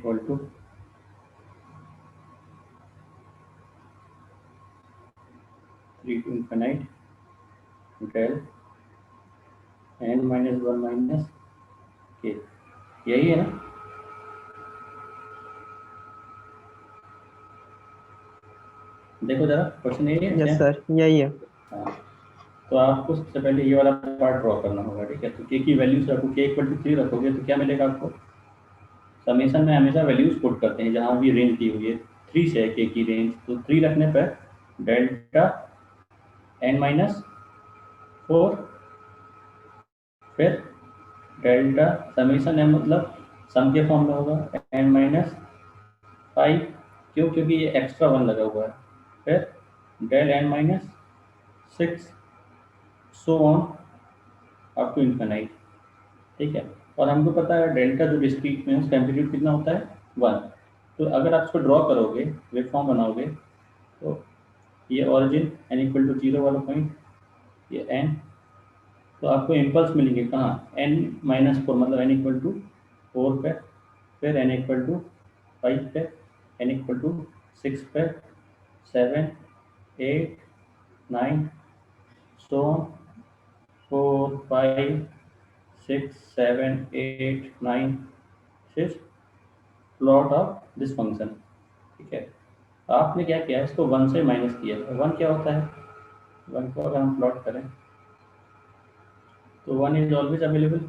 Equal to three to infinite del n minus one minus k, यही है ना? देखो जरा क्वेश्चन यही है। यस सर, यही है। हाँ, तो आपको सबसे पहले ये वाला पार्ट ड्रॉ करना होगा, ठीक है? तो के की वैल्यूज रखो, के इक्वल टू 3 रखोगे तो क्या मिलेगा आपको? समेशन में हमेशा वैल्यूज पुट करते हैं, जहाँ भी रेंज दी हुई है 3 से है के की रेंज, तो 3 रखने पर डेल्टा n माइनस 4, फिर डेल्टा समेशन m मतलब सम के फॉर्म में होगा n माइनस 5, क्यों? क्योंकि ये एक्स्ट्रा 1 लगा हुआ है, फिर del n minus 6 so on up to infinite, ठीक है? और हमको पता है डेल्टा जो डिस्क्रीट में उसका एम्पलीट्यूड कितना होता है? 1। तो अगर आप इसको ड्रॉ करोगे, वेव फॉर्म बनाओगे, तो ये ओरिजिन n इक्वल टू 0 वाला पॉइंट, ये n, तो आपको इम्पल्स मिलेंगे कहाँ? n माइनस 4 मतलब n इक्वल टू 4 पे, फिर n इक्वल टू 5 पे, n इक्वल टू 6 पे, 7, 8, 9, सो 4, 5, 6, 7, 8, 9, सिर्फ प्लॉट ऑफ दिस फंक्शन, ठीक है? आपने क्या किया, इसको 1 से माइनस किया। 1 क्या होता है? 1 को अगर हम प्लॉट करें तो 1 इज ऑलवेज अवेलेबल,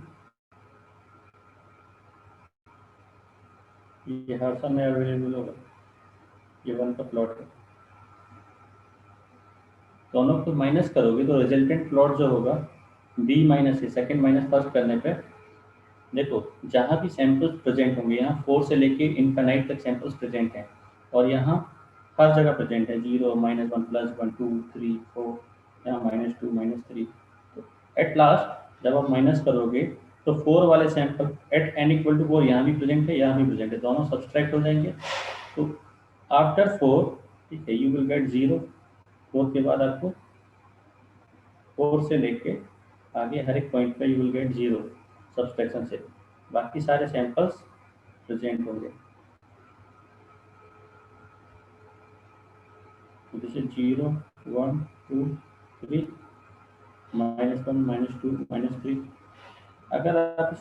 ये हर समय अवेलेबल होगा, ये 1 का प्लॉट है। दोनों को माइनस करोगे तो रिजल्टेंट प्लॉट जो होगा b माइनस से सेकेंड माइनस फर्स्ट करने पे, देखो जहाँ भी सैंपल्स प्रेजेंट होंगे, यहाँ 4 से लेके इनफाइनाइट तक सैंपल्स प्रेजेंट हैं, और यहाँ हर जगह प्रेजेंट है 0, -1, +1, 2, 3, 4, यहाँ -2, -3। तो एट लास्ट जब आप माइनस करोगे तो 4 वाले sample at n equal to 4 यहाँ भी प्रेजेंट है, यहाँ भी प्रेजेंट है, दोनों सब्सट्रैक्ट हो जाएंगे। तो आफ्टर 4, ठीक है, यू विल गेट 0। 4 के बाद आपको 4 से लेके आगे हर एक पॉइंट पे यू विल गेट 0 सब्सट्रैक्शन से, बाकी सारे सैंपल्स प्रेजेंट होंगे। तो दिस इज 0, 1, 2, 3, -1, -2, -3। अगर आप इस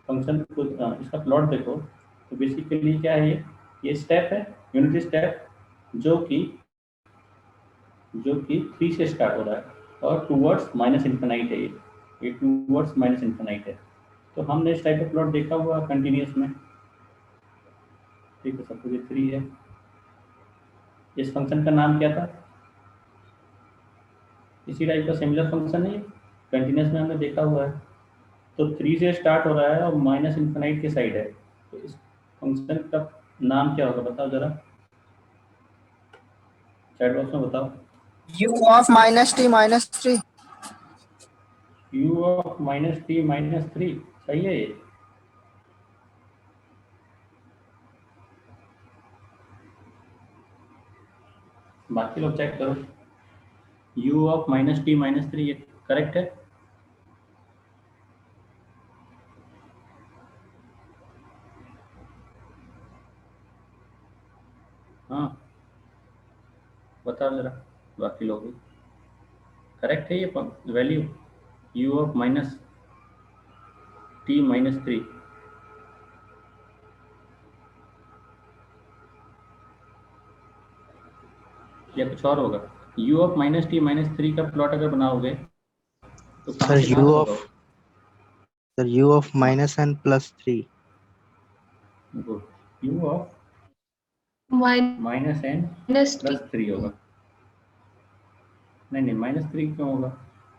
फंक्शन को इसका प्लॉट देखो तो बेसिकली क्या है, ये स्टेप है, यूनिट स्टेप, जो कि 3 से स्टार्ट हो रहा है और टूवर्ड्स माइनस इन्फिनाइट है, ये टूवर्ड्स माइनस इन्फिनाइट है। तो हमने इस टाइप का प्लॉट देखा हुआ कंटिन्यूस में, ठीक है? सपोज ये 3 है, इस फंक्शन का नाम क्या था? इसी टाइप का सिमिलर फंक्शन है, कंटिन्यूस में हमने देखा हुआ है। तो 3 से स्टार्ट हो रहा है और माइनस इन्फिनाइट के साइड है, तो इस फंक्शन का नाम क्या होगा बताओ जरा, चैट बॉक्स में बताओ। u of -t - 3। u of -t - 3, सही है ये? बाकी लोग चेक करो, u ऑफ -t - 3 ये करेक्ट है? हाँ बताओ जरा, बाकी लोग भी करेक्ट है ये वैल्यू, u ऑफ -t - 3? या कुछ और होगा? u ऑफ -t - 3 का प्लॉट अगर बनाओगे तो कहाँ से कहाँ तक होगा? Sir u of -n + 3। Good, u of -n + 3 होगा। नहीं -3 क्यों होगा?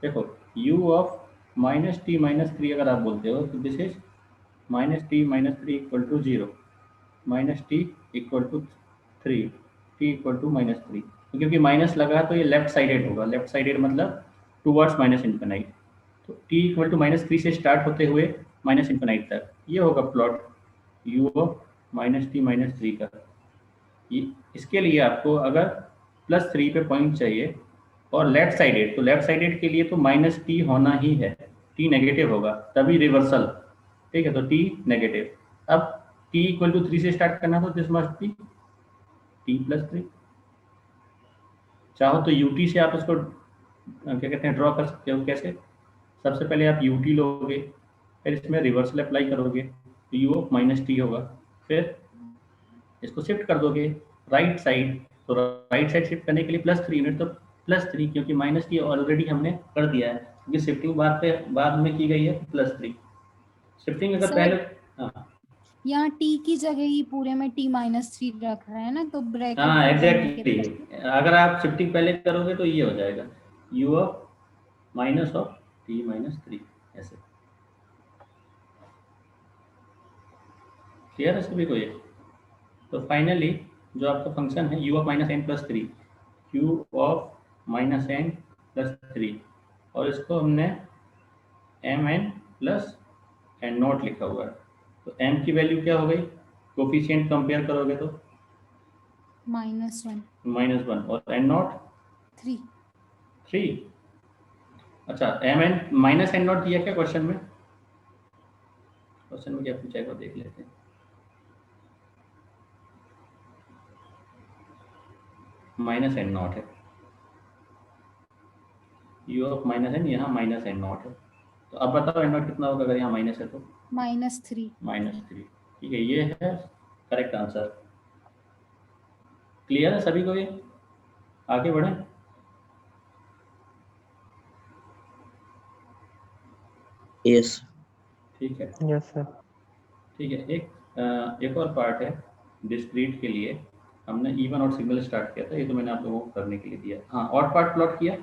देखो u ऑफ -t - 3 अगर आप बोलते हो तो this is -t - 3 equal to 0, -t equal to 3, t equal to -3। क्योंकि माइनस लगा तो ये लेफ्ट साइडेड होगा, लेफ्ट साइडेड मतलब टूवर्ड्स माइनस इन्फिनाइट। तो t इक्वल टू -3 से स्टार्ट होते हुए माइनस इन्फिनाइट तक, ये होगा प्लॉट u ऑफ -t - 3 का। इसके लिए आपको अगर +3 पे पॉइंट चाहिए और लेफ्ट साइडेड, तो लेफ्ट साइडेड के लिए तो -t होना ही है, t नेगेटिव होगा तभी रिवर्सल, ठीक है? तो t नेगेटिव। अब t इक्वल टू 3 से स्टार्ट करना तो this must be t plus 3। चाहो तो ut से आप इसको क्या कहते हैं ड्रॉ कर सकते हो। कैसे? सबसे पहले आप ut लोगे, फिर इसमें रिवर्सल अप्लाई करोगे तो u ऑफ माइनस टी होगा, फिर इसको शिफ्ट कर दोगे राइट साइड, तो राइट साइड शिफ्ट करने के लिए +3 यूनिट, तो +3 क्योंकि माइनस टी ऑलरेडी हमने कर दिया है क्योंकि शिफ्टिंग बाद में की गई है, +3 शिफ्टिंग अगर सर, पहले। हाँ यहाँ t की जगह ही पूरे में t-3 रख रहा है ना, तो ब्रैकेट हाँ खोलने के एग्जैक्टली, बाद अगर आप शिफ्टिंग पहले करोगे तो ये हो जाएगा u of minus of t-3 ऐसे। क्लियर है सभी को ये? तो फाइनली जो आपका फंक्शन है u of minus n plus 3, u of minus n plus 3, और इसको हमने m n plus n naught लिखा हुआ है। तो m की वैल्यू क्या हो गई? कोफिशिएंट कंपेयर करोगे तो -1 -1, और एन नॉट 3। 3। अच्छा m n minus n naught दिया क्या क्वेश्चन में? क्वेश्चन में क्या पूछा है वो देख लेते हैं। माइनस एन नॉट है, u ऑफ माइनस एन, यहाँ माइनस एन नॉट है। तो अब बताओ एन नॉट कितना होगा अगर यहाँ माइनस है तो? -3। -3। ठीक है, ये है करेक्ट आंसर। क्लियर है सभी को ये? आगे बढ़े। यस। ठीक है, यस सर। ठीक है। एक और पार्ट है डिस्क्रीट के लिए, हमने इवन और सिग्नल स्टार्ट किया था, ये तो मैंने आप लोगों को करने के लिए दिया। हाँ, और पार्ट प्लॉट किया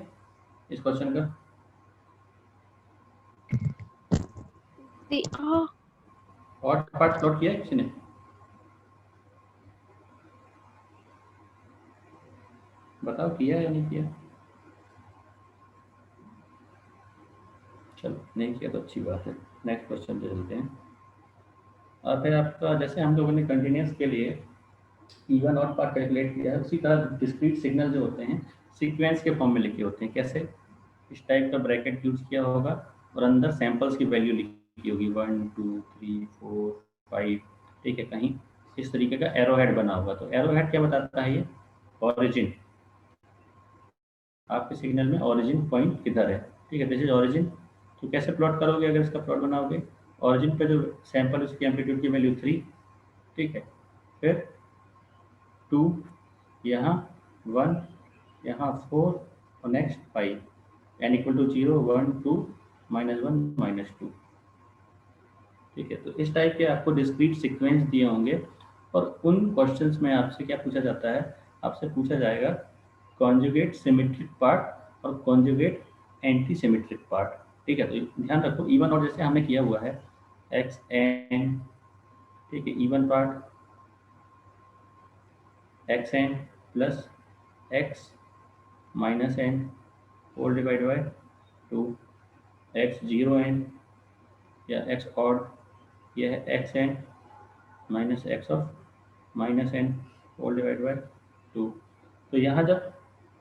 इस क्वेश्चन का? और पार्ट प्लॉट किया है किसी ने? बताओ किया या नहीं किया? चलो नहीं किया तो अच्छी बात है, नेक्स्ट क्वेश्चन पे चलते हैं। और फिर आपका जैसे हम लोगों ने कंटिन्यूस के लिए इवन और पार्ट कैलकुलेट किया है, उसी तरह डिस्क्रीट सिग्नल जो होते हैं सीक्वेंस के फॉर्म में लिखे होते हैं। कैसे? इस टाइप का ब्रैकेट यूज किया होगा और अंदर सैंपल्स की वैल्यू लिखी होगी 1 2 3 4 5। ठीक है, कहीं इस तरीके का एरो हेड बना होगा। तो एरो हेड क्या बताता है? ये ऑरिजिन, आपके सिग्नल में ऑरिजिन पॉइंट किधर है। ठीक है, दिस इज ऑरिजिन। तो कैसे प्लॉट करोगे? अगर इसका प्लॉट बनाओगे, ऑरिजिन पे जो सैंपल उसकी एम्पलीट्यूड की वैल्यू 3, ठीक है, फिर 2, यहाँ 1, यहाँ 4 और नेक्स्ट 5, n इक्वल टू 0 1 2 -1 -2। ठीक है, तो इस टाइप के आपको डिस्क्रीट सीक्वेंस दिए होंगे और उन क्वेश्चंस में आपसे क्या पूछा जाता है? आपसे पूछा जाएगा कॉन्जुगेट सिमेट्रिक पार्ट और कॉन्जुगेट एंटी सिमेट्रिक पार्ट। ठीक है, तो ध्यान रखो इवन और जैसे हमने किया हुआ है एक्स एन, ठीक है, even part x n plus x minus n whole divide by 2, x 0n या एक्स ऑड, यह है x n minus x of minus n whole divide by 2। तो यहाँ जब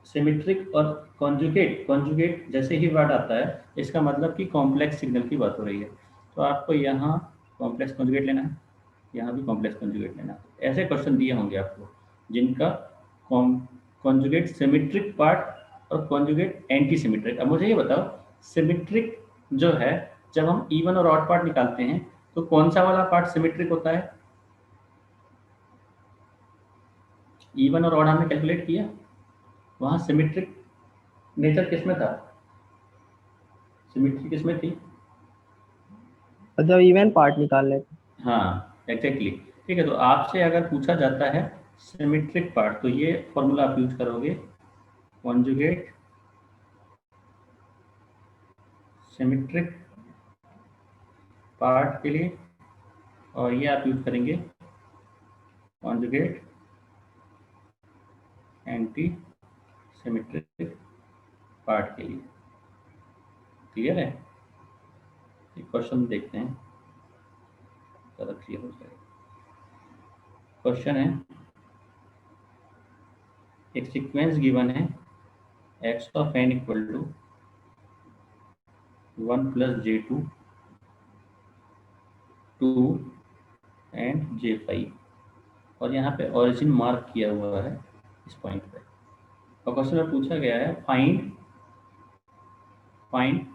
सिमेट्रिक और कॉन्जुगेट, कॉन्जुगेट जैसे ही वर्ड आता है इसका मतलब कि कॉम्प्लेक्स सिग्नल की बात हो रही है। तो आपको यहाँ कॉम्प्लेक्स कॉन्जुगेट लेना है, यहाँ भी कॉम्प्लेक्स कॉन्जुगेट लेना है। ऐसे क्वेश्चन दिए होंगे आपको जिनका कॉन्जुगेट सिमेट्रिक पार्ट और कॉन्जुगेट एंटी सिमेट्रिक। अब मुझे ये बताओ सिमेट्रिक जो है, जब हम इवन और ऑड पार्ट निकालते हैं तो कौन सा वाला पार्ट सिमेट्रिक होता है? इवन और ऑड हमने कैलकुलेट किया, वहाँ सिमेट्रिक नेचर किसमें था? सिमेट्री किसमें थी? जब इवन पार्ट निकाल लेते। हाँ एग्जैक्टली। ठीक है, तो आपसे अगर पूछा जाता है सिमेट्रिक पार्ट तो ये फॉर्मूला आप यूज करोगे कॉन्जुगेट सिमेट्रिक पार्ट के लिए, और ये आप यूज करेंगे कॉन्जुगेट एंटी सिमेट्रिक पार्ट के लिए। क्लियर है? एक क्वेश्चन देखते हैं, ज़्यादा क्लियर हो जाएगा। क्वेश्चन है, एक सीक्वेंस गिवन है x of n equal to 1 + j2 2 and J5, और यहाँ पे ओरिजिन मार्क किया हुआ है इस पॉइंट पे। और क्वेश्चन में पूछा गया है find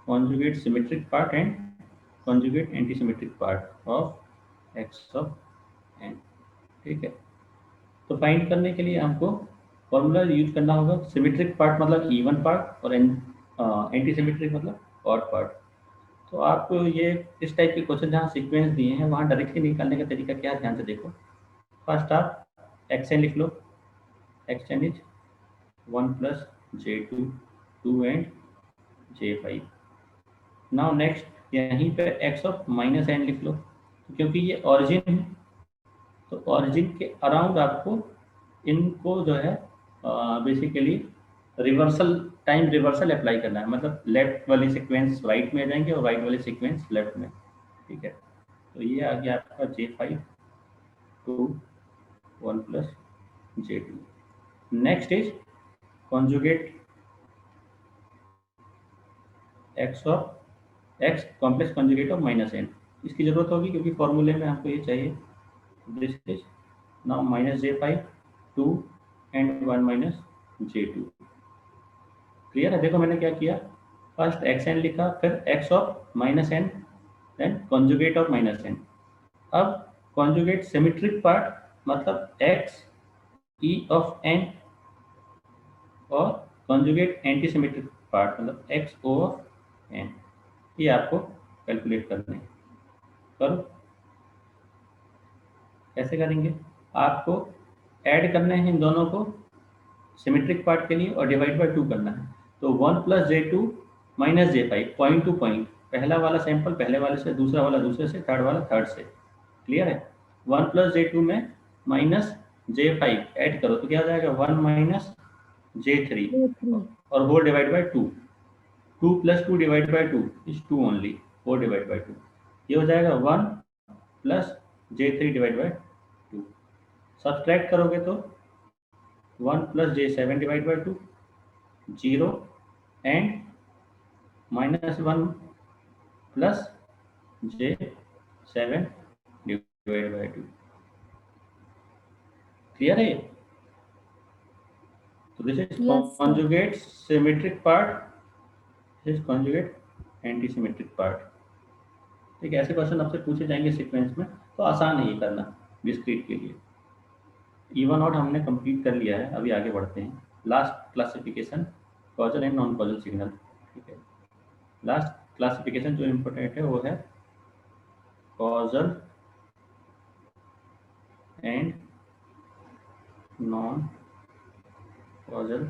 conjugate symmetric part and conjugate antisymmetric part of x of n. ठीक है, तो फाइंड करने के लिए हमको फॉर्मूला यूज करना होगा। सिमेट्रिक पार्ट मतलब इवन पार्ट और एंटीसिमेट्रिक मतलब ऑड पार्ट। तो आपको ये इस टाइप के क्वेश्चन जहाँ सीक्वेंस दिए हैं वहाँ डायरेक्टली निकालने का तरीका क्या है, ध्यान से देखो। फर्स्ट आप एक्स एन लिख लो, x n is 1 plus J2 2 and J5। Now next यहीं पे एक्स ऑफ माइनस एन लिख लो, क्योंकि ये ऑरिजिन है तो ऑरिजिन के अराउंड आपको इनको जो है basically reversal time reversal apply करना है, मतलब लेफ्ट वाली सीक्वेंस राइट में आ जाएंगे और राइट वाली सीक्वेंस लेफ्ट में। ठीक है, तो ये आ गया आपका J5 2 1 plus J2। Next is conjugate x of x complex conjugate of minus n. इसकी जरूरत होगी क्योंकि फॉर्मूले में हमको ये चाहिए। This is now minus J5 2 and 1 minus J2। Clear है? देखो मैंने क्या किया, फर्स्ट एक्स एन लिखा, फिर x of minus n, then conjugate of minus n. अब कॉन्जुगेट सिमेट्रिक पार्ट मतलब एक्स ई ऑफ एन, और कॉन्जुगेट एंटी सिमेट्रिक पार्ट मतलब एक्स ओ ऑफ एन। ये आपको कैलकुलेट करना है। करो, कैसे करेंगे? आपको ऐड करने हैं इन दोनों को सिमेट्रिक पार्ट के लिए और डिवाइड बाय 2 करना है। तो 1 plus J2 minus J5 point two point, पहला वाला सैंपल पहले वाले से, दूसरा वाला दूसरे से, थर्ड वाला थर्ड से। क्लियर है? 1 प्लस J2 में माइनस J5 ऐड करो तो क्या हो जाएगा 1 माइनस J3 और whole divide by 2। 2 plus 2 divide by 2 is 2 only, 4 divide by 2। ये हो जाएगा 1 plus J3 divide by 2। Subtract करोगे तो 1 plus J7 divide by 2 0 and minus 1 plus J7 divide by 2। Clear है? तो this is conjugate symmetric part, this is conjugate anti symmetric part. ठीक है, ऐसे क्वेश्चन आपसे पूछे जाएंगे सीक्वेंस में, तो आसान है ये करना डिस्क्रीट के लिए। इवन ऑड हमने कंप्लीट कर लिया है, अभी आगे बढ़ते हैं। Last classification causal and non causal signal. ठीक है, लास्ट क्लासिफिकेशन जो इम्पोर्टेंट है वो है causal and non causal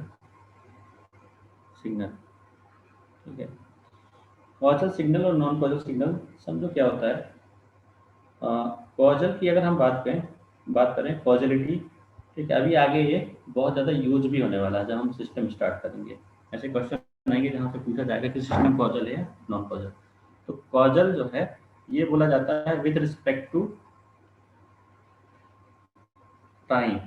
signal. ठीक है, कॉजल सिग्नल और नॉन कॉजल सिग्नल समझो क्या होता है। कॉजल की अगर हम बात करें कॉजलिटी, ठीक है, अभी आगे ये बहुत ज़्यादा यूज भी होने वाला है जब हम सिस्टम स्टार्ट करेंगे। ऐसे क्वेश्चन आएंगे जहाँ पे पूछा जाएगा कि सिस्टम कॉजल है या नॉन कॉजल। तो कॉजल जो है ये बोला जाता है विद रिस्पेक्ट टू टाइम।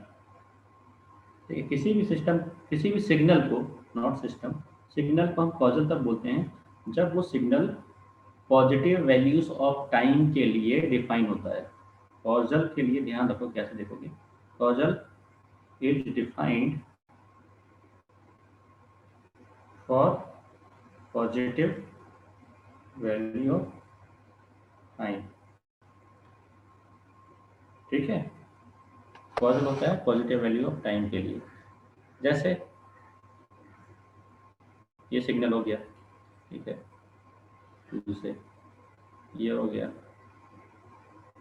ठीक है, किसी भी सिस्टम, किसी भी सिग्नल को, नॉट सिस्टम, सिग्नल को हम कॉजल तब बोलते हैं जब वो signal positive values of time के लिए डिफाइन होता है। कॉजल के लिए ध्यान रखो, कैसे देखोगे, causal is defined for positive value of time. ठीक है, कॉजल होता है पॉजिटिव वैल्यू ऑफ टाइम के लिए। जैसे ये सिग्नल हो गया, ठीक है, 2 से, ये हो गया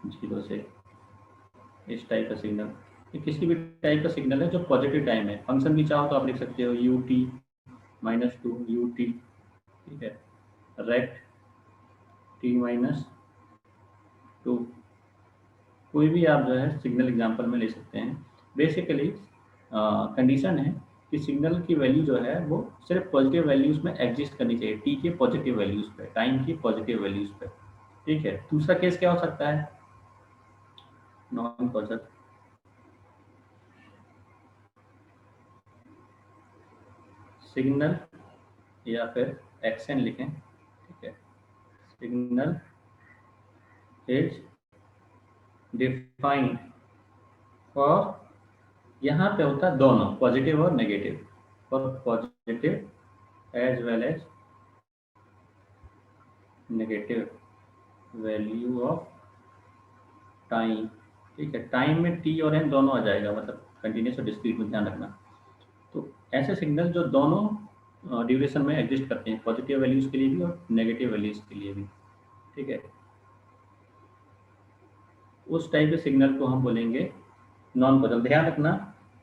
0 से, इस टाइप का सिग्नल, ये किसी भी टाइप का सिग्नल है जो पॉजिटिव टाइम है। फंक्शन भी चाहो तो आप लिख सकते हो ut -2 ut। ठीक है, रेक्ट t-2, कोई भी आप जो है सिग्नल एग्जांपल में ले सकते हैं। बेसिकली कंडीशन है कि सिग्नल की वैल्यू जो है वो सिर्फ पॉजिटिव वैल्यूज में एग्जिस्ट करनी चाहिए, टी के पॉजिटिव वैल्यूज पे, टाइम की पॉजिटिव वैल्यूज पे। ठीक है, दूसरा केस क्या हो सकता है, नॉन कॉजल। सिग्नल या फिर एक्शन लिखें, ठीक है, सिग्नल इज डिफाइंड फॉर, यहाँ पे होता है दोनों पॉजिटिव और नेगेटिव, और positive as well as negative value of time. ठीक है, टाइम में टी और एन दोनों आ जाएगा, मतलब कंटिन्यूस और डिस्क्रीट में ध्यान रखना। तो ऐसे सिग्नल जो दोनों ड्यूरेशन में एग्जिस्ट करते हैं, पॉजिटिव वैल्यूज के लिए भी और नेगेटिव वैल्यूज के लिए भी। ठीक है, उस टाइप के सिग्नल को हम बोलेंगे नॉन कॉजल। ध्यान रखना,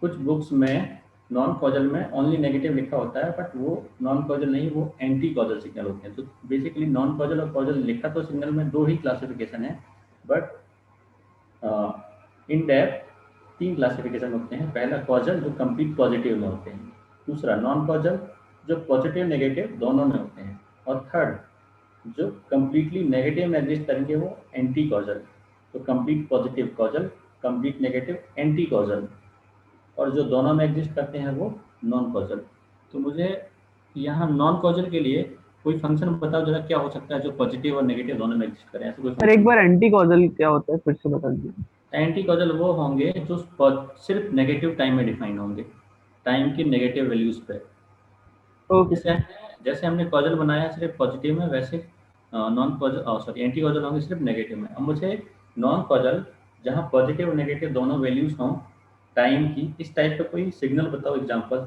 कुछ बुक्स में नॉन कॉजल में ओनली नेगेटिव लिखा होता है, बट वो नॉन कॉजल नहीं, वो एंटी कॉजल सिग्नल होते हैं। तो बेसिकली नॉन कॉजल और कॉजल लिखा तो सिग्नल में दो ही क्लासिफिकेशन है, बट इन डेप्थ तीन क्लासिफिकेशन होते हैं। पहला कॉजल जो कंप्लीट पॉजिटिव में होते हैं, दूसरा नॉन कॉजल जो पॉजिटिव नेगेटिव दोनों में होते हैं, और थर्ड जो कंप्लीटली नेगेटिव में एग्जिस्ट करेंगे वो एंटी कॉजल। तो complete positive causal, complete negative anti causal, और जो दोनों में एग्जिस्ट करते हैं वो नॉन कॉजल। तो मुझे यहाँ नॉन कॉजल के लिए कोई फंक्शन बताओ जरा, क्या हो सकता है जो पॉजिटिव और नेगेटिव दोनों में एग्जिस्ट करें, ऐसा कोई सर एक फंक्शन। बार एंटी कॉजल क्या होता है फिर से बता दीजिए। एंटी कॉजल वो होंगे जो सिर्फ नेगेटिव टाइम में डिफाइन होंगे, टाइम की नेगेटिव वैल्यूज पे। ओके जैसे जैसे हमने कॉजल बनाया सिर्फ पॉजिटिव में, वैसे non causal sorry anti causal होंगे सिर्फ नेगेटिव में। अब मुझे नॉन कॉजल जहाँ पॉजिटिव और नेगेटिव दोनों वैल्यूज हों टाइम की, इस टाइप का कोई सिग्नल बताओ, एग्जांपल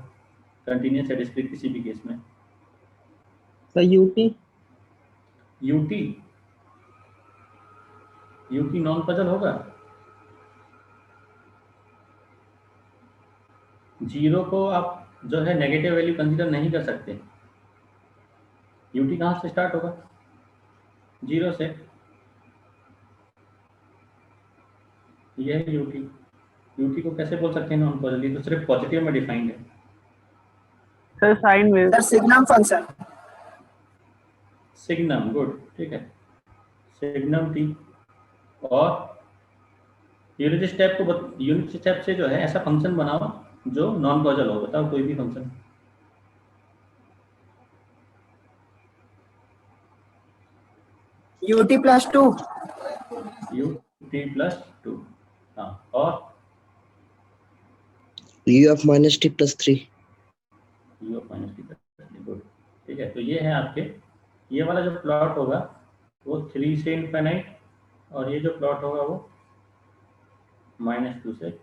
कंटिन्यूस या डिस्क्रीट किसी भी केस में। Sir UT. UT, UT non causal होगा। जीरो को आप जो है नेगेटिव वैल्यू कंसीडर नहीं कर सकते। यूटी कहाँ से स्टार्ट होगा? जीरो से। ये है यूटी। यूटी को कैसे बोल सकते हैं नॉन कॉजल? ये तो सिर्फ पॉजिटिव में डिफाइंड है। Sir sine wave. Sir signum function. Signum, good, ठीक है, सिग्नम टी। और यूनिट स्टेप को यूनिट स्टेप से जो है ऐसा फंक्शन बनाओ जो नॉन कॉजल हो, बताओ कोई भी function. UT +2। U T plus two, हाँ, और u of minus t plus 3। You of minus T plus, good, ठीक है। तो ये है आपके, ये वाला जो प्लॉट होगा वो 3 से इनफाइनाइट, और ये जो प्लॉट होगा वो -2 से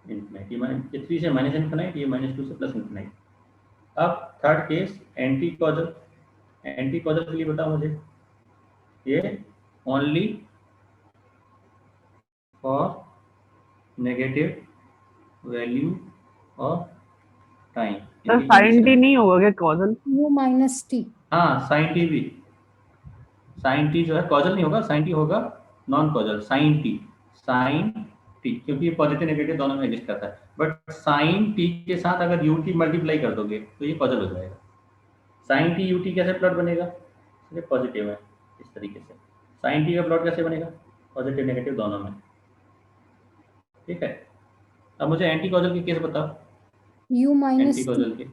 इनफाइनाइट। ये 3 से माइनस इनफाइनाइट, ये -2 से प्लस इनफाइनाइट। अब third case anti causal. Anti causal के लिए बताओ मुझे, ये only for negative value of time. Sir sine t नहीं होगा क्या कॉजल? U-T। हाँ, साइन टी भी, साइन टी जो है कॉजल नहीं होगा, साइन टी होगा नॉन कॉजल। साइन टी क्योंकि ये पॉजिटिव नेगेटिव दोनों में एग्जिस्ट करता है, बट साइन टी के साथ अगर यू टी मल्टीप्लाई कर दोगे तो ये कॉजल हो जाएगा। साइन टी यू टी कैसे प्लॉट बनेगा? सिर्फ पॉजिटिव है, इस तरीके से। साइन टी का प्लॉट कैसे बनेगा? पॉजिटिव नेगेटिव दोनों में, ठीक है। अब मुझे एंटी कॉजल के केस बताओ। Anti U-T। कॉजल के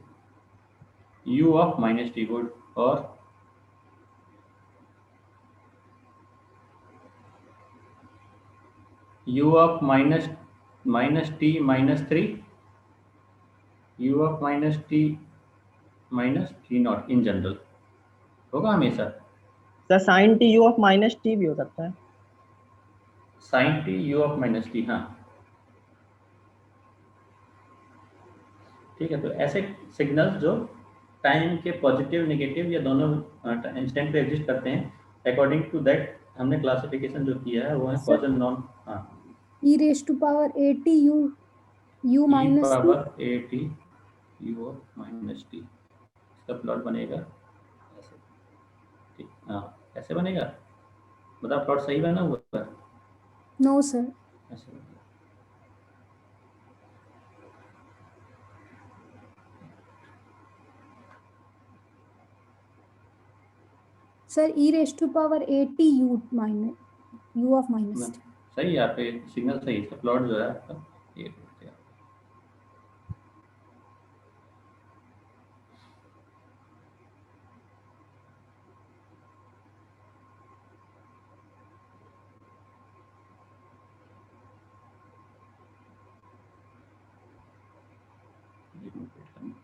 u of minus t, good, और u of minus t -3, u of -t not in general होगा हमेशा। Sir sine t u of minus t भी हो सकता है। साइन टी u ऑफ -t, हाँ, ठीक है। तो ऐसे सिग्नल्स जो टाइम के पॉजिटिव नेगेटिव या दोनों इंस्टेंट पे एग्जिस्ट करते हैं, अकॉर्डिंग टू दैट हमने क्लासिफिकेशन जो किया है वो है कॉजल नॉन, हाँ, e⁻at U-T। e⁻at u of -t। इसका प्लॉट बनेगा ऐसे, ठीक, हाँ, ऐसे बनेगा। बताओ प्लॉट सही बना हुआ है? No sir. ऐसे बनेगा। सर e⁻at U ऑफ ना, -t। सही है, आपके सिग्नल सही है, इसका प्लॉट जो है आपका ये हो गया। एक मिनट wait करना।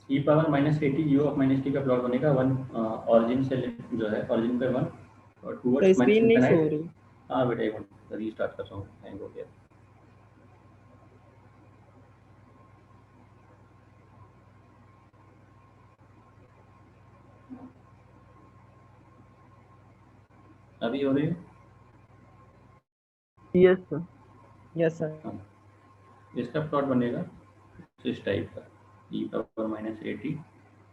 ई पावर -80 u ऑफ -t का प्लॉट बनेगा वन ऑरिजिन से जो है ऑरिजिन पे 1 और तो टुवर्ड्स स्क्रीन नहीं सो इनफिनिट। रही। हाँ बेटा एक मिनट रीस्टार्ट कर रहा हूँ, हैंग हो गया। अभी हो रही है? Yes sir, yes sir. हाँ, इसका प्लॉट बनेगा इस टाइप का ई पावर -80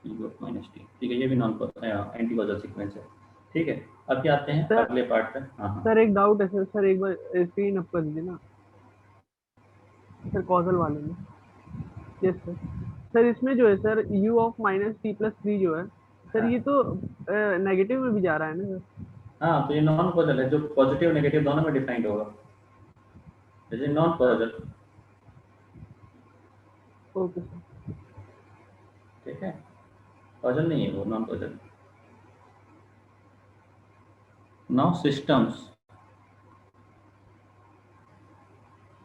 u ऑफ -t। ठीक है, ये भी नॉन एंटी कॉजल सीक्वेंस है। ठीक है, अब क्या आते हैं सर अगले पार्ट पे। हाँ हाँ सर एक डाउट है सर, सर एक बार स्क्रीन अप कर दीजिए ना सर, कॉजल वाले में। Yes sir. सर इसमें जो है सर u ऑफ -t+3 जो है सर, हाँ ये तो नेगेटिव में भी जा रहा है ना सर। हाँ, तो ये नॉन कॉजल है, जो पॉजिटिव नेगेटिव दोनों में डिफाइंड होगा। जैसे नॉन कॉजल। Okay sir. ठीक है, कॉजल नहीं है वो, नॉन कॉजल। Now systems.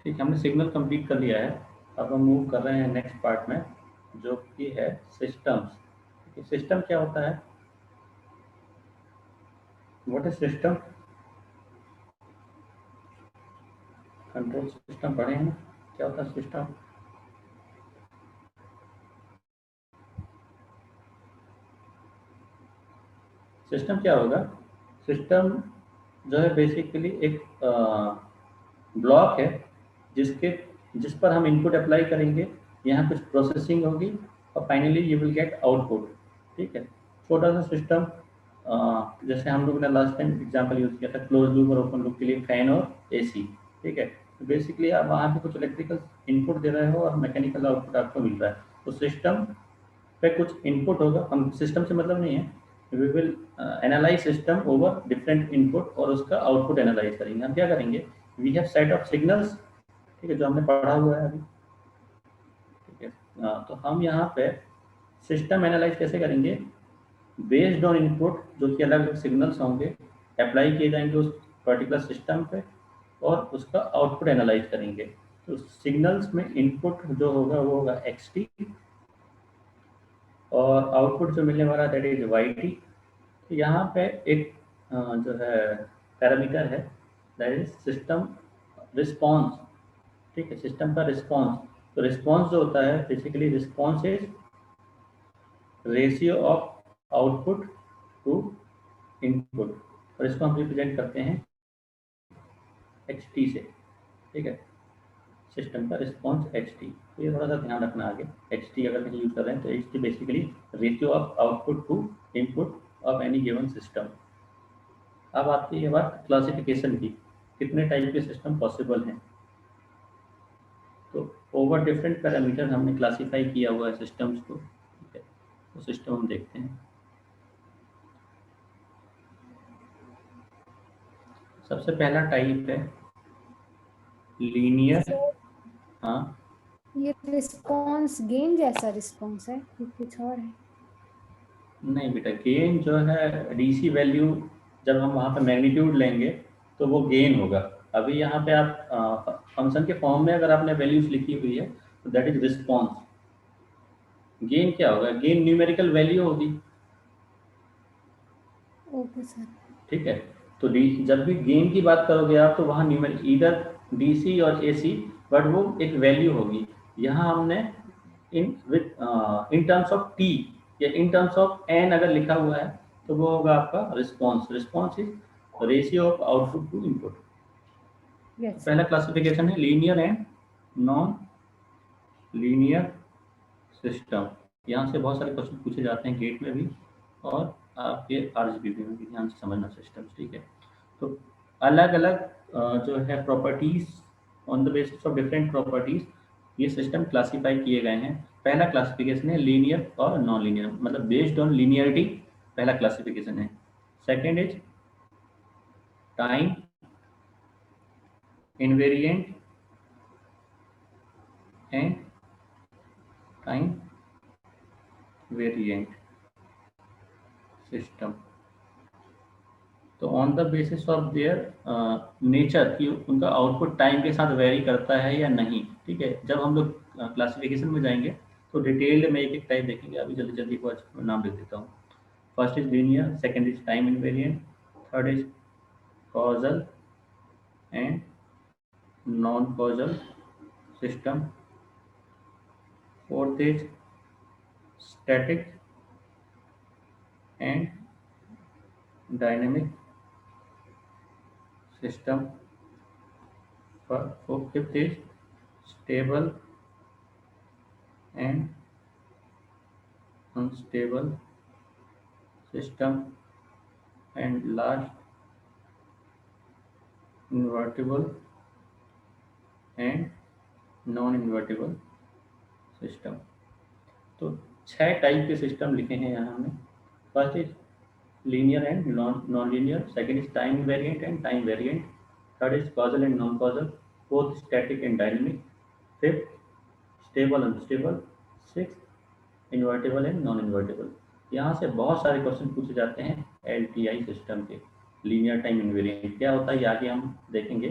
ठीक है, हमने सिग्नल कंप्लीट कर लिया है। अब हम मूव कर रहे हैं नेक्स्ट पार्ट में, जो कि है सिस्टम्स। सिस्टम क्या होता है? What is system? Control system पढ़े हैं ना, क्या होता है सिस्टम? सिस्टम क्या होगा? सिस्टम जो है बेसिकली एक ब्लॉक है जिस पर हम इनपुट अप्लाई करेंगे, यहाँ कुछ प्रोसेसिंग होगी और finally you will get output. ठीक है, छोटा सा सिस्टम, जैसे हम लोग ने लास्ट टाइम एग्जांपल यूज किया था क्लोज लूप और ओपन लूप के लिए फैन और एसी। ठीक है, तो बेसिकली आप वहाँ पे कुछ इलेक्ट्रिकल इनपुट दे रहे हो और मैकेनिकल आउटपुट आपको मिल रहा है। तो सिस्टम पे कुछ इनपुट होगा, हम सिस्टम से मतलब नहीं है, we will analyse system over different input और उसका आउटपुट एनालाइज करेंगे। हम क्या करेंगे? We have set of signals. ठीक है, जो हमने पढ़ा हुआ है अभी। ठीक है, तो हम यहाँ पे सिस्टम एनालाइज कैसे करेंगे? बेस्ड ऑन इनपुट, जो कि अलग अलग सिग्नल्स होंगे, अप्लाई किए जाएंगे उस पर्टिकुलर सिस्टम पे और उसका आउटपुट एनालाइज करेंगे। तो सिग्नल्स में इनपुट जो होगा वो होगा xt और आउटपुट जो मिलने वाला दैट इज yt। तो यहाँ पे एक जो है पैरामीटर है दैट इज सिस्टम रिस्पॉन्स। ठीक है, सिस्टम का रिस्पॉन्स। तो रिस्पॉन्स जो होता है basically response is ratio of output to input, और इसको हम रिप्रेजेंट करते हैं xt से। ठीक है, सिस्टम का रिस्पॉन्स xt। तो ये थोड़ा सा ध्यान रखना आगे, xt अगर कहीं यूज कर रहे हैं तो xt basically ratio of output to input of any given system. अब आती है बात क्लासिफिकेशन की, कितने टाइप के सिस्टम पॉसिबल हैं। तो ओवर डिफरेंट पैरामीटर हमने क्लासीफाई किया हुआ है सिस्टम्स को। ठीक है, तो सिस्टम हम देखते हैं। सबसे पहला टाइप है लीनियर। हाँ ये रिस्पॉन्स गेन जैसा रिस्पॉन्स है कि कुछ और है? नहीं बेटा, गेन जो है डीसी वैल्यू, जब हम वहाँ पे मैग्नीट्यूड लेंगे तो वो गेन होगा। अभी यहाँ पे आप फंक्शन के फॉर्म में अगर आपने वैल्यूज लिखी हुई है तो दैट इज रिस्पॉन्स। गेन क्या होगा? गेन न्यूमेरिकल वैल्यू होगी। Okay sir. ठीक है, तो जब भी गेन की बात करोगे आप तो वहाँ न्यूमेरिकल इधर डीसी और एसी, बट वो एक वैल्यू होगी। यहाँ हमने इन टर्म्स ऑफ टी या इन टर्म्स ऑफ एन अगर लिखा हुआ है तो वो होगा आपका response. Response is ratio of output to input. Yes. पहला क्लासिफिकेशन है linear and non linear system. यहाँ से बहुत सारे क्वेश्चन पूछे जाते हैं गेट में भी और आपके आरजीबी में भी, ध्यान से समझना सिस्टम। ठीक है, तो अलग अलग जो है properties, on the basis of different properties ये सिस्टम क्लासीफाई किए गए हैं। पहला क्लासिफिकेशन है लीनियर और नॉन लीनियर, मतलब बेस्ड ऑन लीनियरिटी पहला क्लासिफिकेशन है। Second is time invariant and time variant system. तो on the basis of their nature कि उनका आउटपुट टाइम के साथ वेरी करता है या नहीं, ठीक है। जब हम लोग क्लासिफिकेशन में जाएंगे तो डिटेल्ड में एक एक टाइप देखेंगे। अभी जल्दी जल्दी कुछ नाम लिख देता हूँ। First is linear, second is time invariant, third is causal and non causal system, fourth is static and dynamic system, fifth is stable and unstable system, and last invertible and non invertible system. तो 6 type के system लिखे हैं यहाँ हमने। First is linear and non linear, second is time variant and time variant, third is causal and non causal, fourth static and dynamic, fifth stable unstable, sixth invertible and non invertible. यहाँ से बहुत सारे question पूछे जाते हैं LTI system के। Linear time invariant क्या होता है ये आगे हम देखेंगे।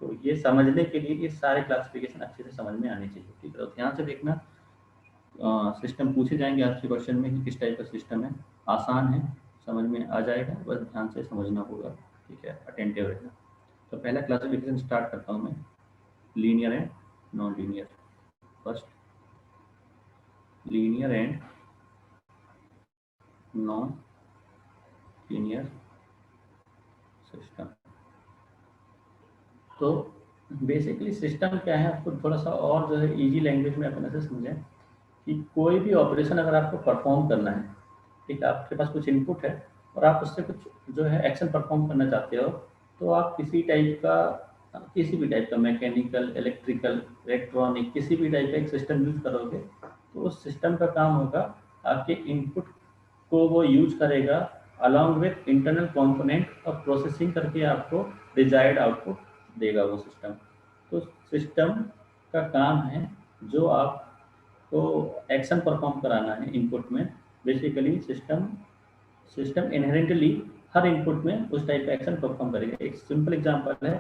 तो ये समझने के लिए ये सारे क्लासिफिकेशन अच्छे से समझ में आने चाहिए, ठीक है। तो ध्यान से देखना, सिस्टम पूछे जाएंगे आपसे क्वेश्चन में कि किस टाइप का सिस्टम है। आसान है, समझ में आ जाएगा, बस ध्यान से समझना होगा, ठीक है, अटेंटिव रहना। तो पहला क्लासिफिकेशन स्टार्ट करता हूँ मैं, linear and non linear. First linear and non linear system. तो बेसिकली सिस्टम क्या है, आपको थोड़ा सा और जो है इजी लैंग्वेज में अपने से समझें कि कोई भी ऑपरेशन अगर आपको परफॉर्म करना है, ठीक है, आपके पास कुछ इनपुट है और आप उससे कुछ जो है एक्शन परफॉर्म करना चाहते हो, तो आप किसी भी टाइप का मैकेनिकल, इलेक्ट्रिकल, इलेक्ट्रॉनिक, किसी भी टाइप का एक सिस्टम यूज करोगे, तो उस सिस्टम का काम होगा आपके इनपुट को वो यूज करेगा अलॉन्ग विथ इंटरनल कंपोनेंट और प्रोसेसिंग करके आपको डिजायर्ड आउटपुट देगा वो सिस्टम। तो सिस्टम का काम है जो आपको एक्शन परफॉर्म कराना है इनपुट में। बेसिकली सिस्टम इनहेरेंटली हर इनपुट में उस टाइप का एक्शन परफॉर्म करेगा। एक सिंपल एग्जांपल है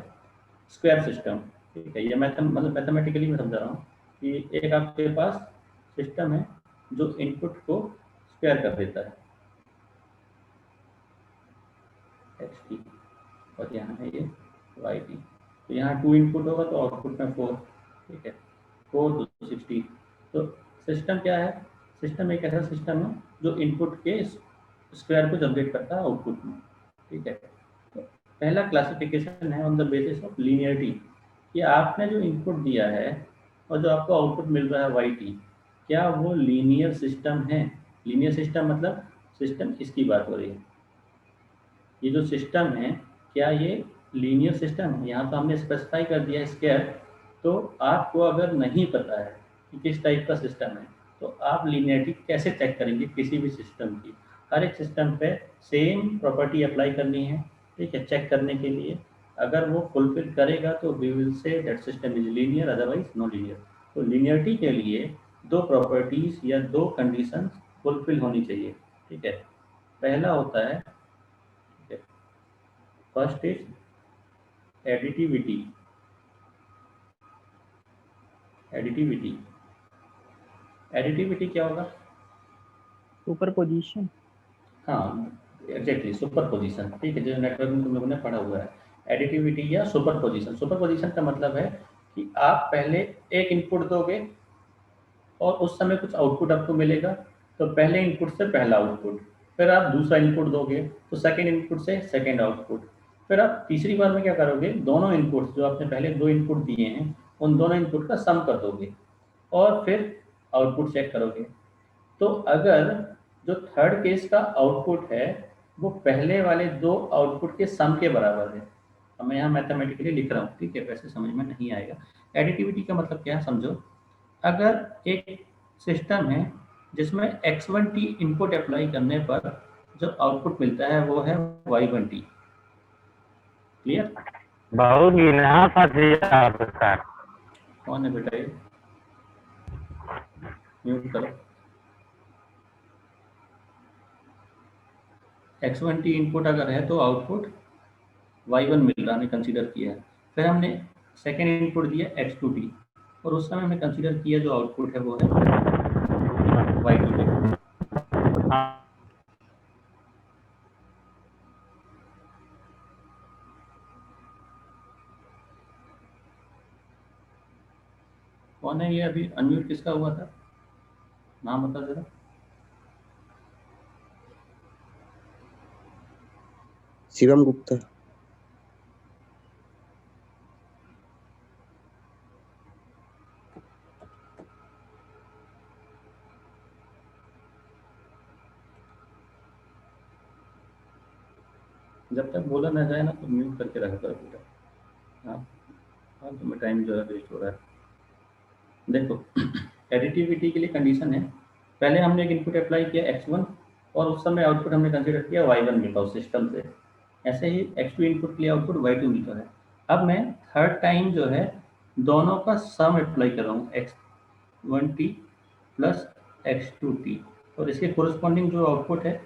स्क्वायर सिस्टम, ठीक है। ये मतलब मैथमेटिकली मैं समझा रहा हूँ कि एक आपके पास सिस्टम है जो इनपुट को स्क्वायर कर देता है xt, और यहाँ है ये yt। तो यहाँ 2 इनपुट होगा तो आउटपुट में 4, ठीक है, 4 तो 60। तो सिस्टम क्या है, सिस्टम एक ऐसा सिस्टम है जो इनपुट के स्क्वायर को जनरेट करता है आउटपुट में, ठीक है। तो पहला क्लासिफिकेशन है on the basis of linearity, कि आपने जो इनपुट दिया है और जो आपको आउटपुट मिल रहा है yt, क्या वो लीनियर सिस्टम है। लीनियर सिस्टम मतलब सिस्टम इसकी बात हो रही है, ये जो सिस्टम है क्या ये लीनियर सिस्टम है। यहाँ तो हमने स्पेसिफाई कर दिया है स्क्वायर। तो आपको अगर नहीं पता है कि किस टाइप का सिस्टम है, तो आप लीनियरिटी कैसे चेक करेंगे किसी भी सिस्टम की। हर एक सिस्टम पे सेम प्रॉपर्टी अप्लाई करनी है, ठीक है, चेक करने के लिए। अगर वो फुलफिल करेगा तो we will say that system is linear, otherwise non linear. तो लीनियरिटी के लिए 2 प्रॉपर्टीज या 2 कंडीशन फुलफिल होनी चाहिए, ठीक है। पहला होता है, फर्स्ट इज एडिटिविटी। एडिटिविटी क्या होगा, सुपरपोजिशन। हाँ एग्जैक्टली, सुपरपोजिशन, ठीक है, जो नेटवर्क में तुम लोगों ने पढ़ा हुआ है। एडिटिविटी या सुपरपोजिशन। सुपरपोजिशन का मतलब है कि आप पहले एक इनपुट दोगे और उस समय कुछ आउटपुट आपको मिलेगा, तो पहले इनपुट से पहला आउटपुट, फिर आप दूसरा इनपुट दोगे तो सेकेंड इनपुट से सेकेंड आउटपुट, फिर आप तीसरी बार में क्या करोगे, दोनों इनपुट्स जो आपने पहले 2 इनपुट दिए हैं उन दोनों इनपुट का सम कर दोगे और फिर आउटपुट चेक करोगे। तो अगर जो थर्ड केस का आउटपुट है वो पहले वाले 2 आउटपुट के सम के बराबर है, अब मैं यहाँ मैथमेटिकली लिख रहा हूँ, ठीक है, वैसे समझ में नहीं आएगा। एडिटिविटी का मतलब क्या है समझो। अगर एक सिस्टम है जिसमें x1t इनपुट अप्लाई करने पर जो आउटपुट मिलता है वो है y1t। क्लियर? बहुत गिना सर। कौन है बेटा ये? म्यूट करो। x1t इनपुट अगर है तो आउटपुट y1 मिल रहा, हमने कंसीडर किया है। फिर हमने सेकेंड इनपुट दिया x2t और उस समय हमने कंसीडर किया जो आउटपुट है वो है y2t। कौन है ये? अभी अनम्यूट किसका हुआ था? नाम बता जरा। शिवम गुप्ता। जब तक बोला ना जाए ना तो म्यूट करके रखा करो बेटा। हाँ हाँ, तुम्हें टाइम जो है वेस्ट हो रहा है। देखो एडिटिविटी के लिए कंडीशन है, पहले हमने एक इनपुट अप्लाई किया x1 और उस समय आउटपुट हमने कंसीडर किया y1 मिलता उस सिस्टम से। ऐसे ही x2 इनपुट के लिए आउटपुट y2 मिलता है। अब मैं थर्ड टाइम जो है दोनों का सम अप्लाई कर रहा हूँ, x1t प्लस x2t, और इसके कोरिस्पॉन्डिंग जो आउटपुट है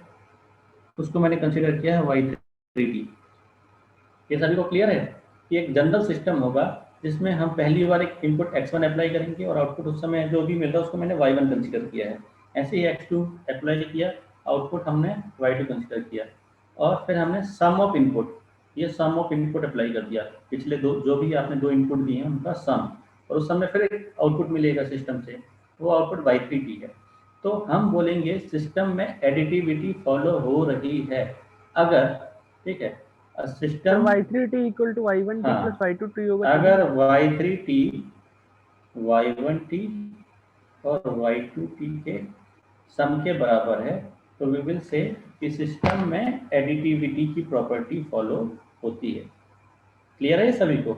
उसको मैंने कंसीडर किया है y3t। ये सभी को क्लियर है कि एक जनरल सिस्टम होगा जिसमें हम पहली बार एक इनपुट x1 अप्लाई करेंगे और आउटपुट उस समय जो भी मिल रहा है उसको मैंने y1 कंसीडर किया है। ऐसे ही x2 अप्लाई किया, आउटपुट हमने y2 कंसीडर किया, और फिर हमने सम ऑफ इनपुट, ये सम ऑफ इनपुट अप्लाई कर दिया, पिछले दो जो भी आपने दो इनपुट दिए हैं उनका सम, और उस समय फिर एक आउटपुट मिलेगा सिस्टम से, वो आउटपुट y3t है। तो हम बोलेंगे सिस्टम में एडिटिविटी फॉलो हो रही है अगर, ठीक है, system y3t equal to y1t हाँ, प्लस y2t होगा। अगर y3t y1t और y2t के सम के बराबर है तो वी विल से कि सिस्टम में एडिटिविटी की प्रॉपर्टी फॉलो होती है। क्लियर है सभी को?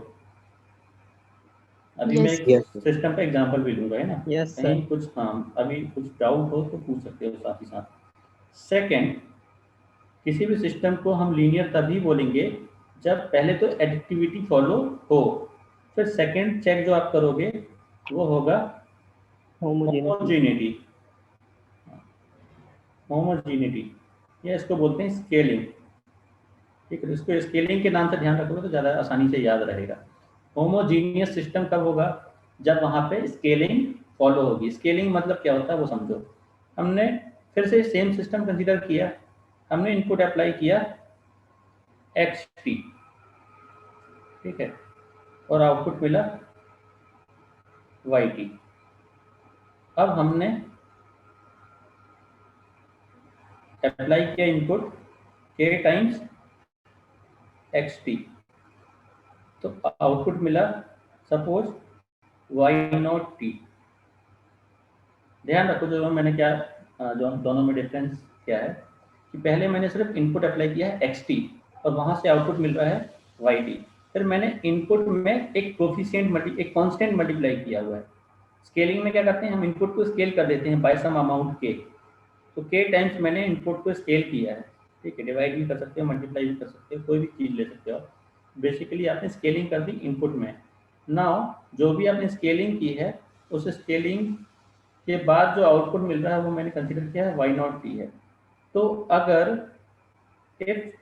अभी मैं Yes, सिस्टम का एग्जांपल भी दूंगा, है ना? Yes, sir. कहीं कुछ अभी कुछ डाउट हो तो पूछ सकते हो साथ ही साथ। सेकंड, किसी भी सिस्टम को हम लीनियर तभी बोलेंगे जब पहले तो एडिटिविटी फॉलो हो, फिर सेकंड चेक जो आप करोगे वो होगा होमोजेनिटी। होमोजेनिटी या इसको बोलते हैं स्केलिंग, ठीक है? इसको स्केलिंग के नाम से ध्यान रखोगे तो ज़्यादा आसानी से याद रहेगा। होमोजीनियस सिस्टम कब होगा? जब वहाँ पे स्केलिंग फॉलो होगी। स्केलिंग मतलब क्या होता है वो समझो। हमने फिर से सेम सिस्टम कंसीडर किया, हमने इनपुट अप्लाई किया xt, ठीक है, और आउटपुट मिला yt। अब हमने अप्लाई किया इनपुट k टाइम्स xt, तो आउटपुट मिला सपोज y0t। ध्यान रखो जो मैंने क्या जो दोनों में डिफरेंस क्या है कि पहले मैंने सिर्फ इनपुट अप्लाई किया है xt और वहां से आउटपुट मिल रहा है yt। फिर मैंने इनपुट में एक कोफिशिएंट एक कांस्टेंट मल्टीप्लाई किया हुआ है। स्केलिंग में क्या करते हैं, हम इनपुट को स्केल कर देते हैं बाय सम अमाउंट k, तो k टाइम्स मैंने इनपुट को स्केल किया है, ठीक है। डिवाइड भी कर सकते हो, मल्टीप्लाई भी कर सकते हो, कोई भी चीज़ ले सकते हो। बेसिकली आपने स्केलिंग कर दी इनपुट में। नाउ जो भी आपने स्केलिंग की है उस स्केलिंग के बाद जो आउटपुट मिल रहा है वो मैंने कंसीडर किया है y0t है। तो अगर if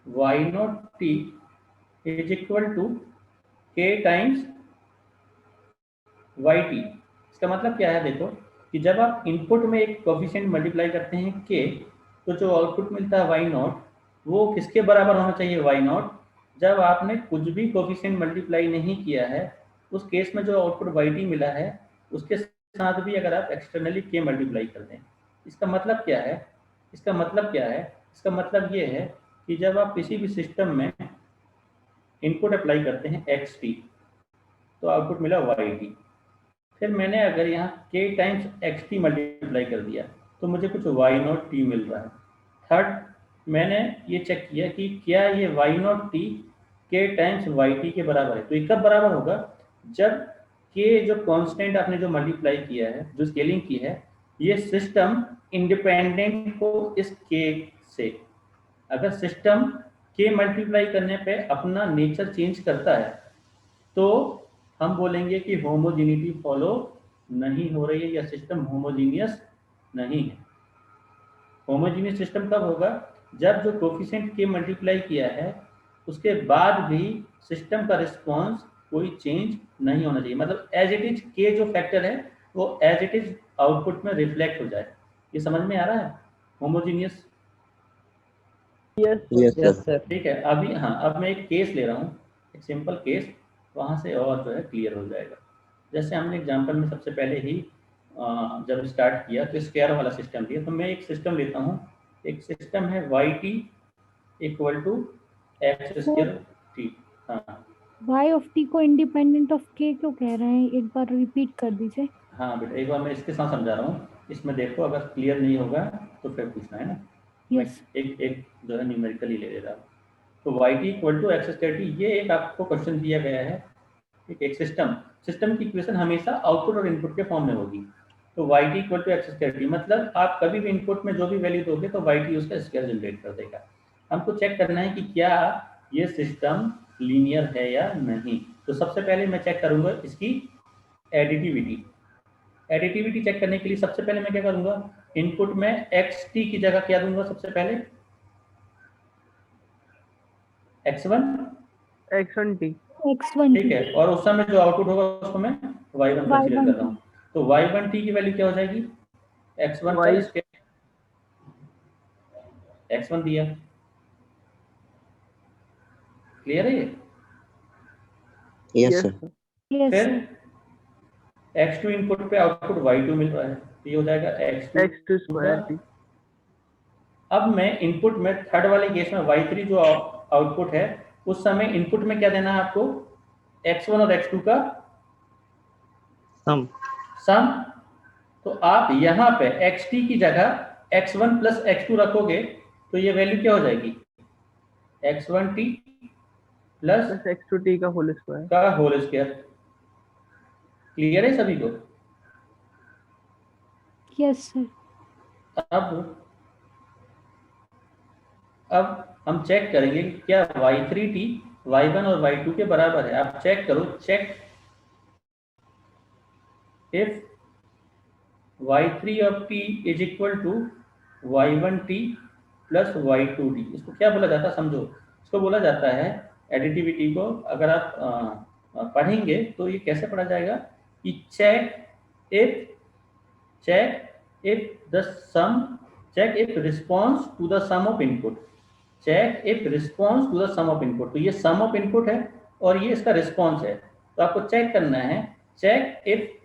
y0t is equal to k times yt, इसका मतलब क्या है? देखो कि जब आप इनपुट में एक कोफिशिएंट मल्टीप्लाई करते हैं k, तो जो आउटपुट मिलता है y0 वो किसके बराबर होना चाहिए? y0। जब आपने कुछ भी कोफिशिएंट मल्टीप्लाई नहीं किया है उस केस में जो आउटपुट yt मिला है उसके साथ भी अगर आप एक्सटर्नली k मल्टीप्लाई कर दें। इसका मतलब क्या है? इसका मतलब ये है कि जब आप किसी भी सिस्टम में इनपुट अप्लाई करते हैं xt तो आउटपुट मिला yt। फिर मैंने अगर यहाँ k टाइम्स xt मल्टीप्लाई कर दिया तो मुझे कुछ y0t मिल रहा है। थर्ड मैंने ये चेक किया कि क्या ये वाई नॉट टी के टाइम्स वाई टी के बराबर है। तो ये कब बराबर होगा, जब के जो कांस्टेंट आपने जो मल्टीप्लाई किया है, जो स्केलिंग की है, ये सिस्टम इंडिपेंडेंट हो इस के से। अगर सिस्टम के मल्टीप्लाई करने पे अपना नेचर चेंज करता है तो हम बोलेंगे कि होमोजीनिटी फॉलो नहीं हो रही है या सिस्टम होमोजीनियस नहीं है। होमोजीनियस सिस्टम कब होगा, जब जो कोफिशिएंट के मल्टीप्लाई किया है उसके बाद भी सिस्टम का रिस्पॉन्स कोई चेंज नहीं होना चाहिए, मतलब एज इट इज के जो फैक्टर है वो एज इट इज आउटपुट में रिफ्लेक्ट हो जाए। ये समझ में आ रहा है होमोजीनियस? Yes sir. ठीक है, अभी हाँ, अब मैं एक केस ले रहा हूँ, एक सिंपल केस, वहाँ से और जो है क्लियर हो जाएगा। जैसे हमने एग्जाम्पल में सबसे पहले ही जब स्टार्ट किया तो स्क्वायर वाला सिस्टम लिया, तो मैं एक सिस्टम लेता हूँ, एक सिस्टम है y t equal to x square t. हाँ y ऑफ t को इंडिपेंडेंट ऑफ k क्यों कह रहे हैं, एक बार रिपीट कर दीजिए। हाँ बेटा, एक बार मैं इसके साथ समझा रहा हूँ, इसमें देखो अगर क्लियर नहीं होगा तो फिर पूछना है ना। यस एक एक जो है न्यूमेरिकली ले ले रहा हूँ। तो y t equal to x square t, ये एक आपको क्वेश्चन दिया गया है, एक सिस्टम की इक्वेशन हमेशा आउटपुट और इनपुट के फॉर्म में होगी। तो y t equal to x square t मतलब आप कभी भी इनपुट में जो भी वैल्यू दोगे तो वाई टी उसका स्क्वायर जनरेट कर देगा। हमको चेक करना है कि क्या ये सिस्टम लीनियर है या नहीं। तो सबसे पहले मैं चेक करूंगा इसकी एडिटिविटी चेक करने के लिए सबसे पहले मैं क्या करूंगा, इनपुट में एक्स टी की जगह क्या दूंगा, सबसे पहले x1 x1t। ठीक है, और उस समय जो आउटपुट होगा उसको मैं y1 कंसीडर कर रहा हूँ। तो y1t की वैल्यू क्या हो जाएगी, x1 का स्क्वायर, x1 दिया, क्लियर है ये? Yes sir. फिर x2 इनपुट पे आउटपुट y2 मिल रहा है, तो ये हो जाएगा x2 स्क्वायर t। अब मैं इनपुट में थर्ड वाले केस में y3 जो आउटपुट है, उस समय इनपुट में क्या देना है आपको, x1 और x2 का सम। तो आप यहाँ पे xt की जगह x1 प्लस x2 रखोगे तो ये वैल्यू क्या हो जाएगी, x1t प्लस x2t का होल स्क्वायर। क्लियर है सभी को? Yes sir. अब हम चेक करेंगे कि क्या y3t y1 और y2 के बराबर है। आप चेक करो, check if y3 of t is equal to y1t plus y2t। इसको क्या बोला जाता है समझो, इसको बोला जाता है एडिटिविटी को। अगर आप पढ़ेंगे तो ये कैसे पढ़ा जाएगा कि check if response to the sum of input, check if response to the sum of input. तो ये सम ऑफ इनपुट है और ये इसका रिस्पॉन्स है, तो आपको चेक करना है, check if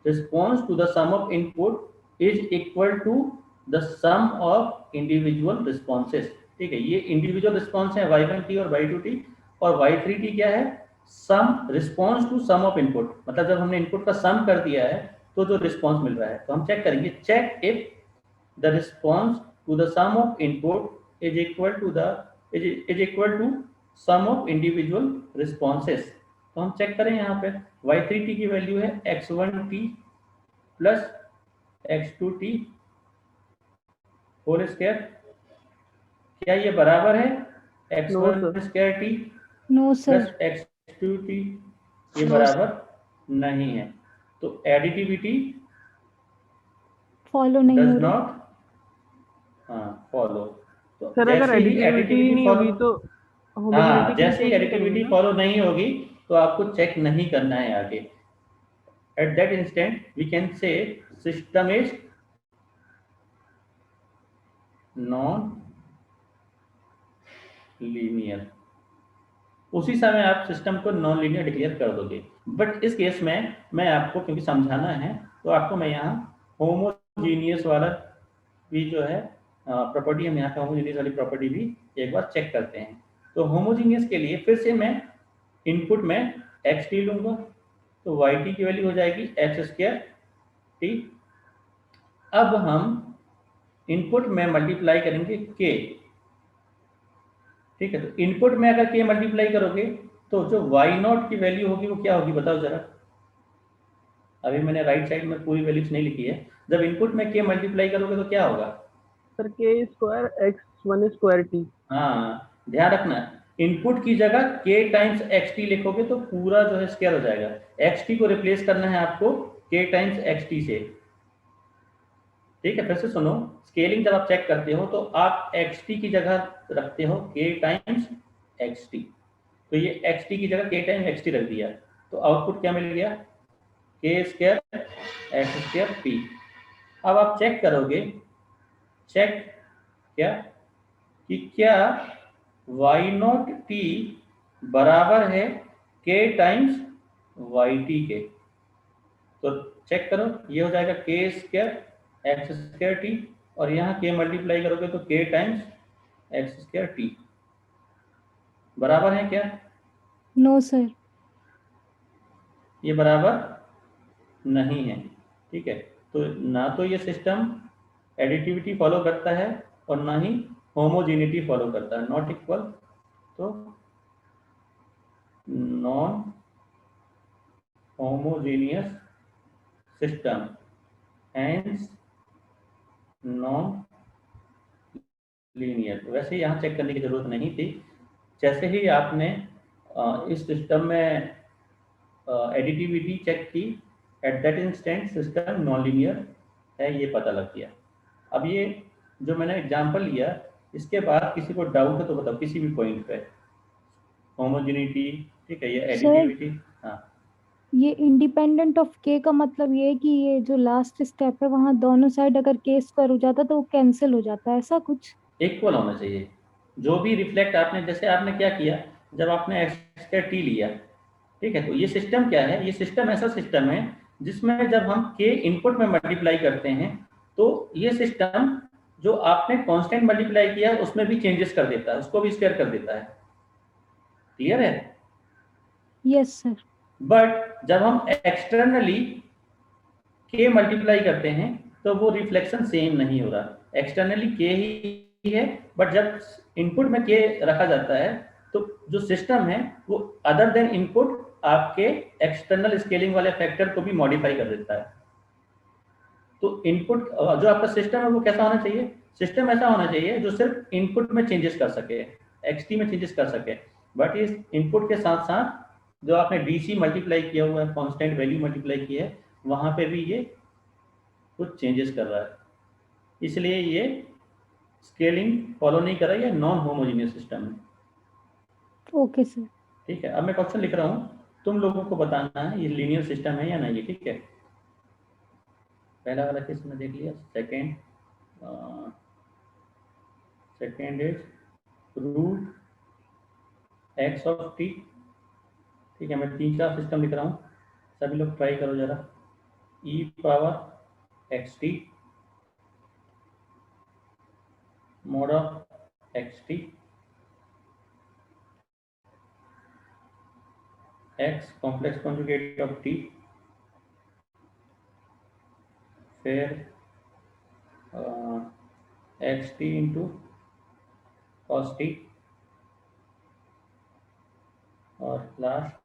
response to the sum of input is equal to the sum of individual responses. ठीक है, ये इंडिविजुअल रिस्पॉन्स है y1t और y2t, और y3t क्या है, sum response to sum of input, मतलब जब हमने इनपुट का सम कर दिया है तो जो रिस्पॉन्स मिल रहा है। तो हम चेक करेंगे, check if the response to the sum of input is equal to sum of individual responses. तो हम चेक करें, यहाँ पे y3t की वैल्यू है x1t plus x2t whole square, क्या ये बराबर है x1 square t no sir. Plus x2t? ये बराबर नहीं है। तो एडिटिविटी फॉलो नहीं डज हो रहा। Not follow. तो सर अगर एडिटिविटी नहीं होगी तो हाँ, जैसे ही एडिटिविटी फॉलो नहीं होगी तो आपको चेक नहीं करना है आगे। At that instant we can say system is non linear. उसी समय आप सिस्टम को नॉन लीनियर डिक्लेयर कर दोगे। बट इस केस में मैं आपको क्योंकि समझाना है तो आपको मैं यहाँ होमोजीनियस वाला भी जो है प्रॉपर्टी, हम यहाँ पे होमोजीनियस वाली प्रॉपर्टी भी एक बार चेक करते हैं। तो होमोजीनियस के लिए फिर से मैं इनपुट में xt लूंगा, तो yt की वैल्यू हो जाएगी x स्क्वायर t। अब हम इनपुट में मल्टीप्लाई करेंगे k, ठीक है, तो इनपुट में अगर के मल्टीप्लाई करोगे तो जो वाई नॉट की वैल्यू होगी वो क्या होगी बताओ जरा। अभी मैंने राइट साइड में पूरी वैल्यूज नहीं लिखी है। जब इनपुट में के मल्टीप्लाई करोगे तो क्या होगा? सर के square x one square t. हाँ, ध्यान रखना, इनपुट की जगह के टाइम्स एक्स टी लिखोगे तो पूरा जो है स्क्वायर हो जाएगा। एक्स टी को रिप्लेस करना है आपको के टाइम्स एक्स टी से। ठीक है, फिर से सुनो, स्केलिंग जब आप चेक करते हो तो आप एक्स टी की जगह रखते हो के टाइम्स एक्स टी। तो ये एक्स टी की जगह के टाइम्स एक्स टी रख दिया, तो आउटपुट क्या मिल गया? के स्क्वायर एक्स स्क्वायर टी। अब आप चेक करोगे, चेक क्या कि क्या वाई नॉट टी बराबर है के टाइम्स वाई टी के। तो चेक करो, ये हो जाएगा के स्क्वायर एक्स स्क्वायर टी, और यहाँ के मल्टीप्लाई करोगे तो के टाइम्स एक्स स्क्वायर टी बराबर है क्या? No sir. ये बराबर नहीं है। ठीक है, तो ना तो ये सिस्टम एडिटिविटी फॉलो करता है और ना ही होमोजेनिटी फॉलो करता है, नॉट इक्वल। तो non homogeneous system, hence non linear. वैसे यहाँ चेक करने की जरूरत नहीं थी, जैसे ही आपने इस सिस्टम में एडिटिविटी चेक की, eight that instant system non linear है, ये पता लग गया। अब ये जो मैंने एग्जांपल लिया, इसके बाद किसी को डाउट है तो बताओ, किसी भी पॉइंट पे, होमोजेनिटी, ठीक है, ये सर एडिटिविटी। हाँ, ये इंडिपेंडेंट ऑफ के का मतलब ये है कि ये जो लास्ट स्टेप है वहां दोनों साइड अगर के स्क्वायर हो जाता तो वो कैंसिल हो जाता है, ऐसा कुछ? इक्वल होना चाहिए। जो भी रिफ्लेक्ट आपने, जैसे आपने क्या किया, जब आपने एक्स स्क्वायर टी लिया, ठीक है, तो ये सिस्टम क्या है? ये सिस्टम ऐसा सिस्टम है जिसमें जब हम के इनपुट में मल्टीप्लाई करते हैं तो ये सिस्टम जो आपने कांस्टेंट मल्टीप्लाई किया है उसमें भी चेंजेस कर देता है, उसको भी स्क्वायर कर देता है। क्लियर है? Yes sir. बट जब हम एक्सटर्नली के मल्टीप्लाई करते हैं तो वो रिफ्लेक्शन सेम नहीं हो रहा। एक्सटर्नली के ही है, बट जब इनपुट में के रखा जाता है तो जो सिस्टम है वो अदर देन इनपुट आपके एक्सटर्नल स्केलिंग वाले फैक्टर को भी मॉडिफाई कर देता है। तो इनपुट जो आपका सिस्टम है वो कैसा होना चाहिए? सिस्टम ऐसा होना चाहिए जो सिर्फ इनपुट में चेंजेस कर सके, एक्सटी में चेंजेस कर सके, बट इस इनपुट के साथ साथ जो आपने डीसी मल्टीप्लाई किया हुआ है, कांस्टेंट वैल्यू मल्टीप्लाई की है, वहां पे भी ये कुछ चेंजेस कर रहा है, इसलिए ये स्केलिंग फॉलो नहीं कर रहा है, ये नॉन होमोजीनियस सिस्टम है। Okay sir. ठीक है, अब मैं क्वेश्चन लिख रहा हूँ, तुम लोगों को बताना है ये लीनियर सिस्टम है या नहीं। ठीक है, पहला वाला केस में देख लिया, second second is root x of t. ठीक है, मैं 3-4 सिस्टम लिख रहा हूँ, सभी लोग ट्राई करो जरा। E power x t, mod of xt, x complex conjugate of t, फिर xt into cos t, और लास्ट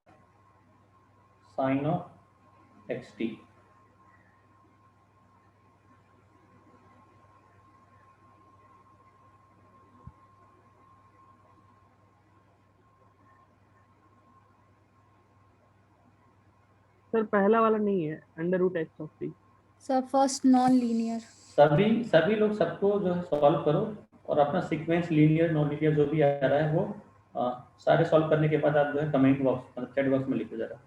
sin of xt। सर पहला वाला नहीं है, under root x of t. Sir first non linear. सभी सभी लोग सबको जो है सॉल्व करो, और अपना सीक्वेंस लीनियर नॉन लीनियर जो भी आ रहा है वो सारे सॉल्व करने के बाद आप जो है कमेंट बॉक्स मतलब चैट बॉक्स में लिखो जरा।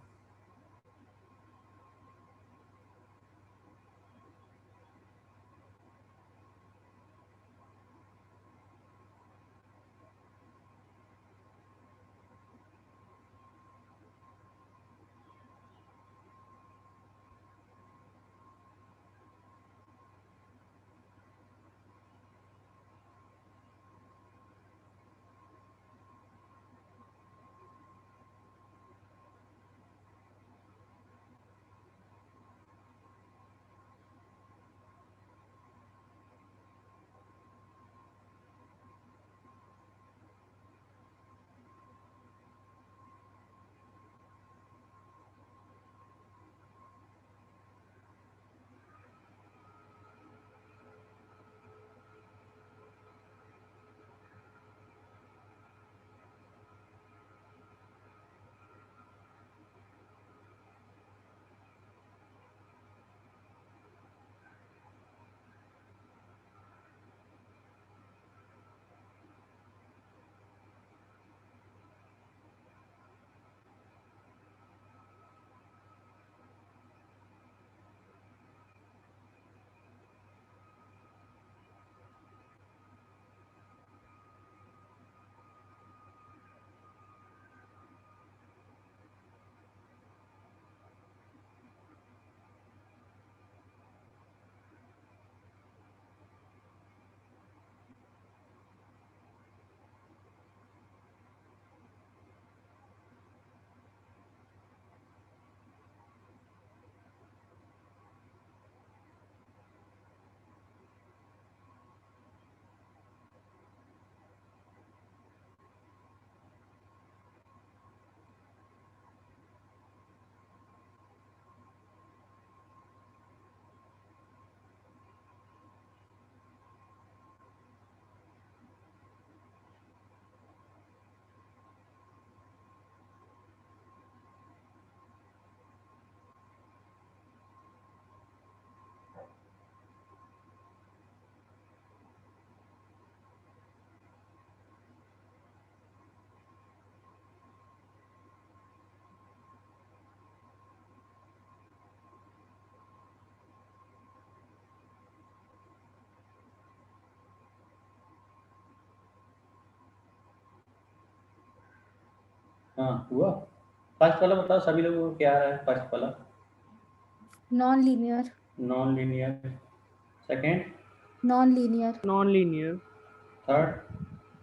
हाँ हुआ। फर्स्ट वाला बताओ सभी लोगों को क्या आ रहा है। फर्स्ट वाला non linear, non linear, second non linear, non linear, third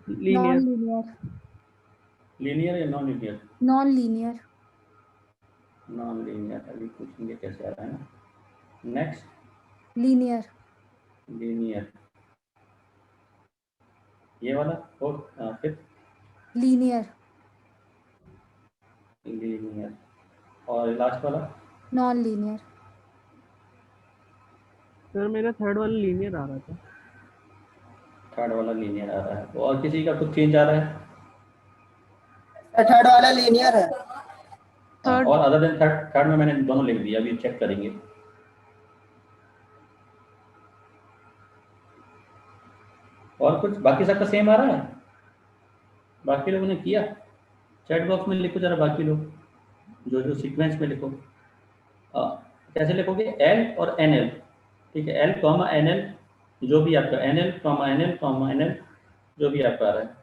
non linear, linear, linear या non linear? Non linear, non linear अभी पूछेंगे कैसे आ रहा है ना। नेक्स्ट लीनियर, लीनियर, ये वाला। और फिफ्थ लीनियर, लीनियर, और लास्ट वाला नॉन लीनियर। सर मेरा थर्ड वाला लीनियर आ रहा था। थर्ड वाला लीनियर आ रहा है। और किसी का कुछ चेंज आ रहा है? थर्ड वाला लीनियर है। हाँ, थर्ड, और अदर देन थर्ड, थर्ड में मैंने दोनों लिख दिया, अभी चेक करेंगे। और कुछ बाकी सबका सेम आ रहा है? बाकी लोगों ने किया? चैट बॉक्स में लिखो जरा बाकी लोग जो जो सीक्वेंस में लिखो। कैसे लिखोगे? एल और एन एल, ठीक है। एल कॉमा एन एल, जो भी आपका N L comma N L comma N L, जो भी आपका आ रहा है।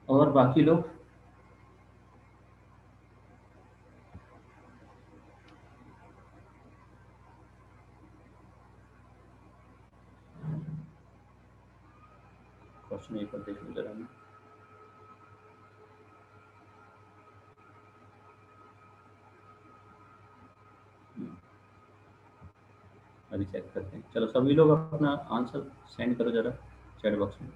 और बाकी लोग क्वेश्चन एक और देख लो जरा मैं। अभी चेक करते हैं। चलो सभी लोग अपना आंसर सेंड करो जरा चैट बॉक्स में।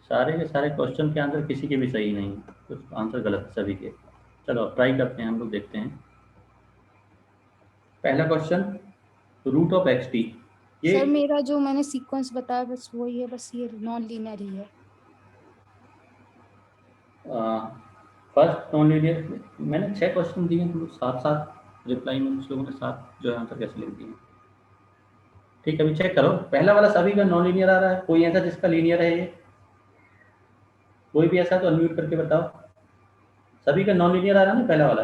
सारे के सारे क्वेश्चन के आंसर किसी के भी सही नहीं, कुछ आंसर गलत है सभी के। चलो अब ट्राई करते हैं, हम लोग देखते हैं। पहला question, root of x t. ये सर मेरा जो मैंने सीक्वेंस बताया बस वही है, बस ये नॉन लीनियर ही है। फर्स्ट नॉन लीनियर, मैंने 6 क्वेश्चन दिए हैं, तुम लोग साथ साथ रिप्लाई में कुछ लोगों ने साथ जो है आंसर कैसे लिख दिए। ठीक है, अभी चेक करो। पहला वाला सभी का नॉन लीनियर आ रहा है, कोई ऐसा जिसका लीनियर है? ये कोई भी ऐसा तो अनम्यूट करके बताओ। सभी का नॉन लीनियर आ रहा है ना पहला वाला?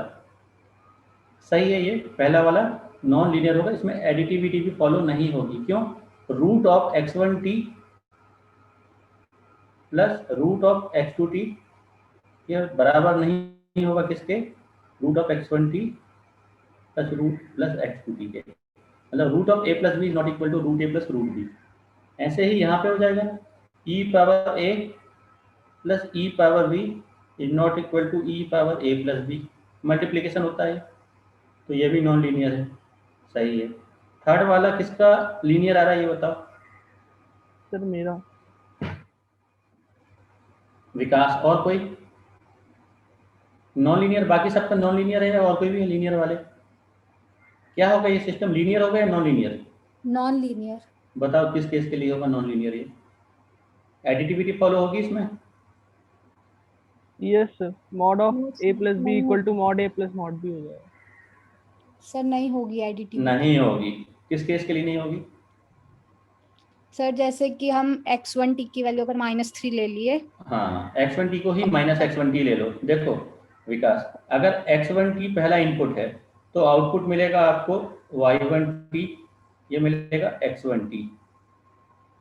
सही है, ये पहला वाला नॉन लीनियर होगा, इसमें एडिटिविटी भी फॉलो नहीं होगी। क्यों? Root of x1t plus root of x2t, ये बराबर नहीं होगा किसके? Root of x1t plus root plus x2t के। मतलब root of a plus b is not equal to root a plus root b. ऐसे ही यहाँ पे हो जाएगा, e power a plus e power b is not equal to e power a plus b। Multiplication होता है, तो ये भी नॉन लीनियर है। सही है। थर्ड वाला किसका लीनियर आ रहा है ये बताओ? सर मेरा। विकास। और कोई नॉन लीनियर? बाकी सबका नॉन लीनियर है, और कोई भी लीनियर वाले? क्या होगा ये सिस्टम, लीनियर होगा या नॉन लीनियर? Non linear. बताओ किस केस के लिए होगा नॉन लीनियर? ये एडिटिविटी फॉलो होगी इसमें? Yes sir, mod of Yes, a plus b नहीं equal to mod a plus mod b हो जाएगा। सर नहीं होगी एडिटिविटी। नहीं होगी। किस केस के लिए नहीं होगी? सर जैसे कि हम x1t की वैल्यू अगर -3 ले लिए। हाँ, x1t को ही माइनस x1t ले लो। देखो विकास, अगर x1t पहला इनपुट है तो आउटपुट मिलेगा आपको y1t, ये मिलेगा x1t।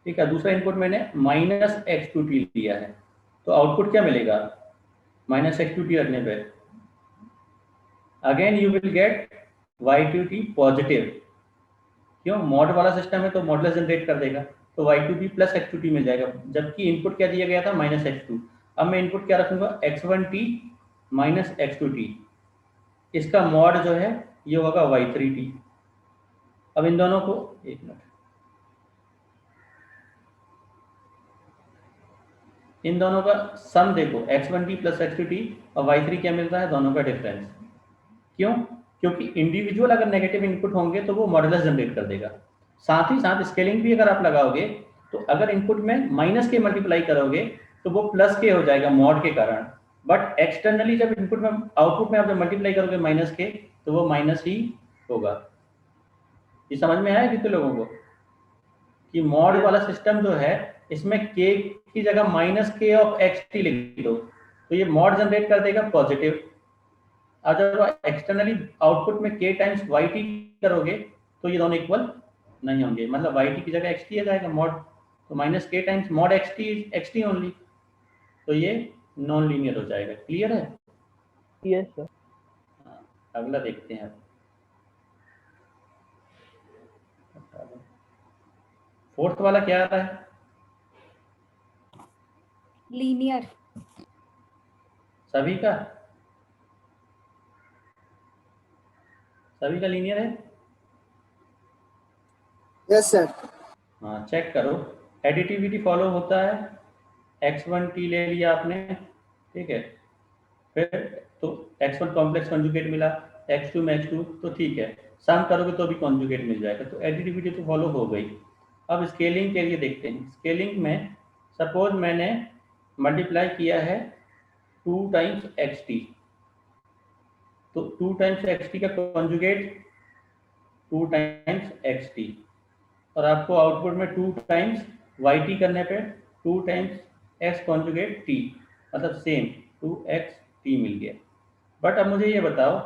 ठीक है, दूसरा इनपुट मैंने माइनस x2t लिया है, तो आउटपुट क्या मिलेगा? माइनस x2t रखने पे again you will get y2t positive. क्यों? मॉड वाला सिस्टम है तो मॉडुलस जनरेट कर देगा, तो y2t प्लस x2t मिल जाएगा, जबकि इनपुट क्या दिया गया था? Minus x2। अब मैं इनपुट क्या रखूंगा? x1t minus x2t। इसका मॉड जो है ये होगा y3t। अब इन दोनों को, एक मिनट, इन दोनों का सम देखो, x1t प्लस x2t और y3 क्या मिल रहा है, दोनों का डिफरेंस। क्यों? क्योंकि इंडिविजुअल अगर नेगेटिव इनपुट होंगे तो वो मॉडुलस जनरेट कर देगा। साथ ही साथ स्केलिंग भी अगर आप लगाओगे तो अगर इनपुट में माइनस के मल्टीप्लाई करोगे तो वो प्लस के हो जाएगा मॉड के कारण, बट एक्सटर्नली जब इनपुट में आउटपुट में आप जब मल्टीप्लाई करोगे माइनस के तो वो माइनस ही होगा। ये समझ में आया कितने लोगों को कि मॉड वाला सिस्टम जो है इसमें k की जगह माइनस के ऑफ xt लिख दो तो ये मॉड जनरेट कर देगा पॉजिटिव, और जब एक्सटर्नली आउटपुट में k टाइम्स yt करोगे तो ये दोनों इक्वल नहीं होंगे, मतलब yt की जगह xt आ जाएगा मॉड, तो minus k times mod xt only, तो ये नॉन लीनियर हो जाएगा। क्लियर है? Yes sir. अगला देखते हैं। फोर्थ वाला क्या आता है? लीनियर। सभी का लीनियर है? Yes sir. हाँ, चेक करो। एडिटिविटी फॉलो होता है, x1t ले लिया आपने, ठीक है, फिर तो x1 कॉम्प्लेक्स कॉन्जुगेट मिला, x2 में x2 तो ठीक है, सम करोगे तो भी कॉन्जुगेट मिल जाएगा, तो एडिटिविटी तो फॉलो हो गई। अब स्केलिंग के लिए देखते हैं। स्केलिंग में सपोज मैंने मल्टीप्लाई किया है 2 टाइम्स xt, तो 2 टाइम्स xt का कॉन्जुगेट 2 टाइम्स xt, और आपको आउटपुट में 2 टाइम्स yt करने पे 2 टाइम्स x कॉन्जुगेट t, मतलब सेम 2xt मिल गया। बट अब मुझे ये बताओ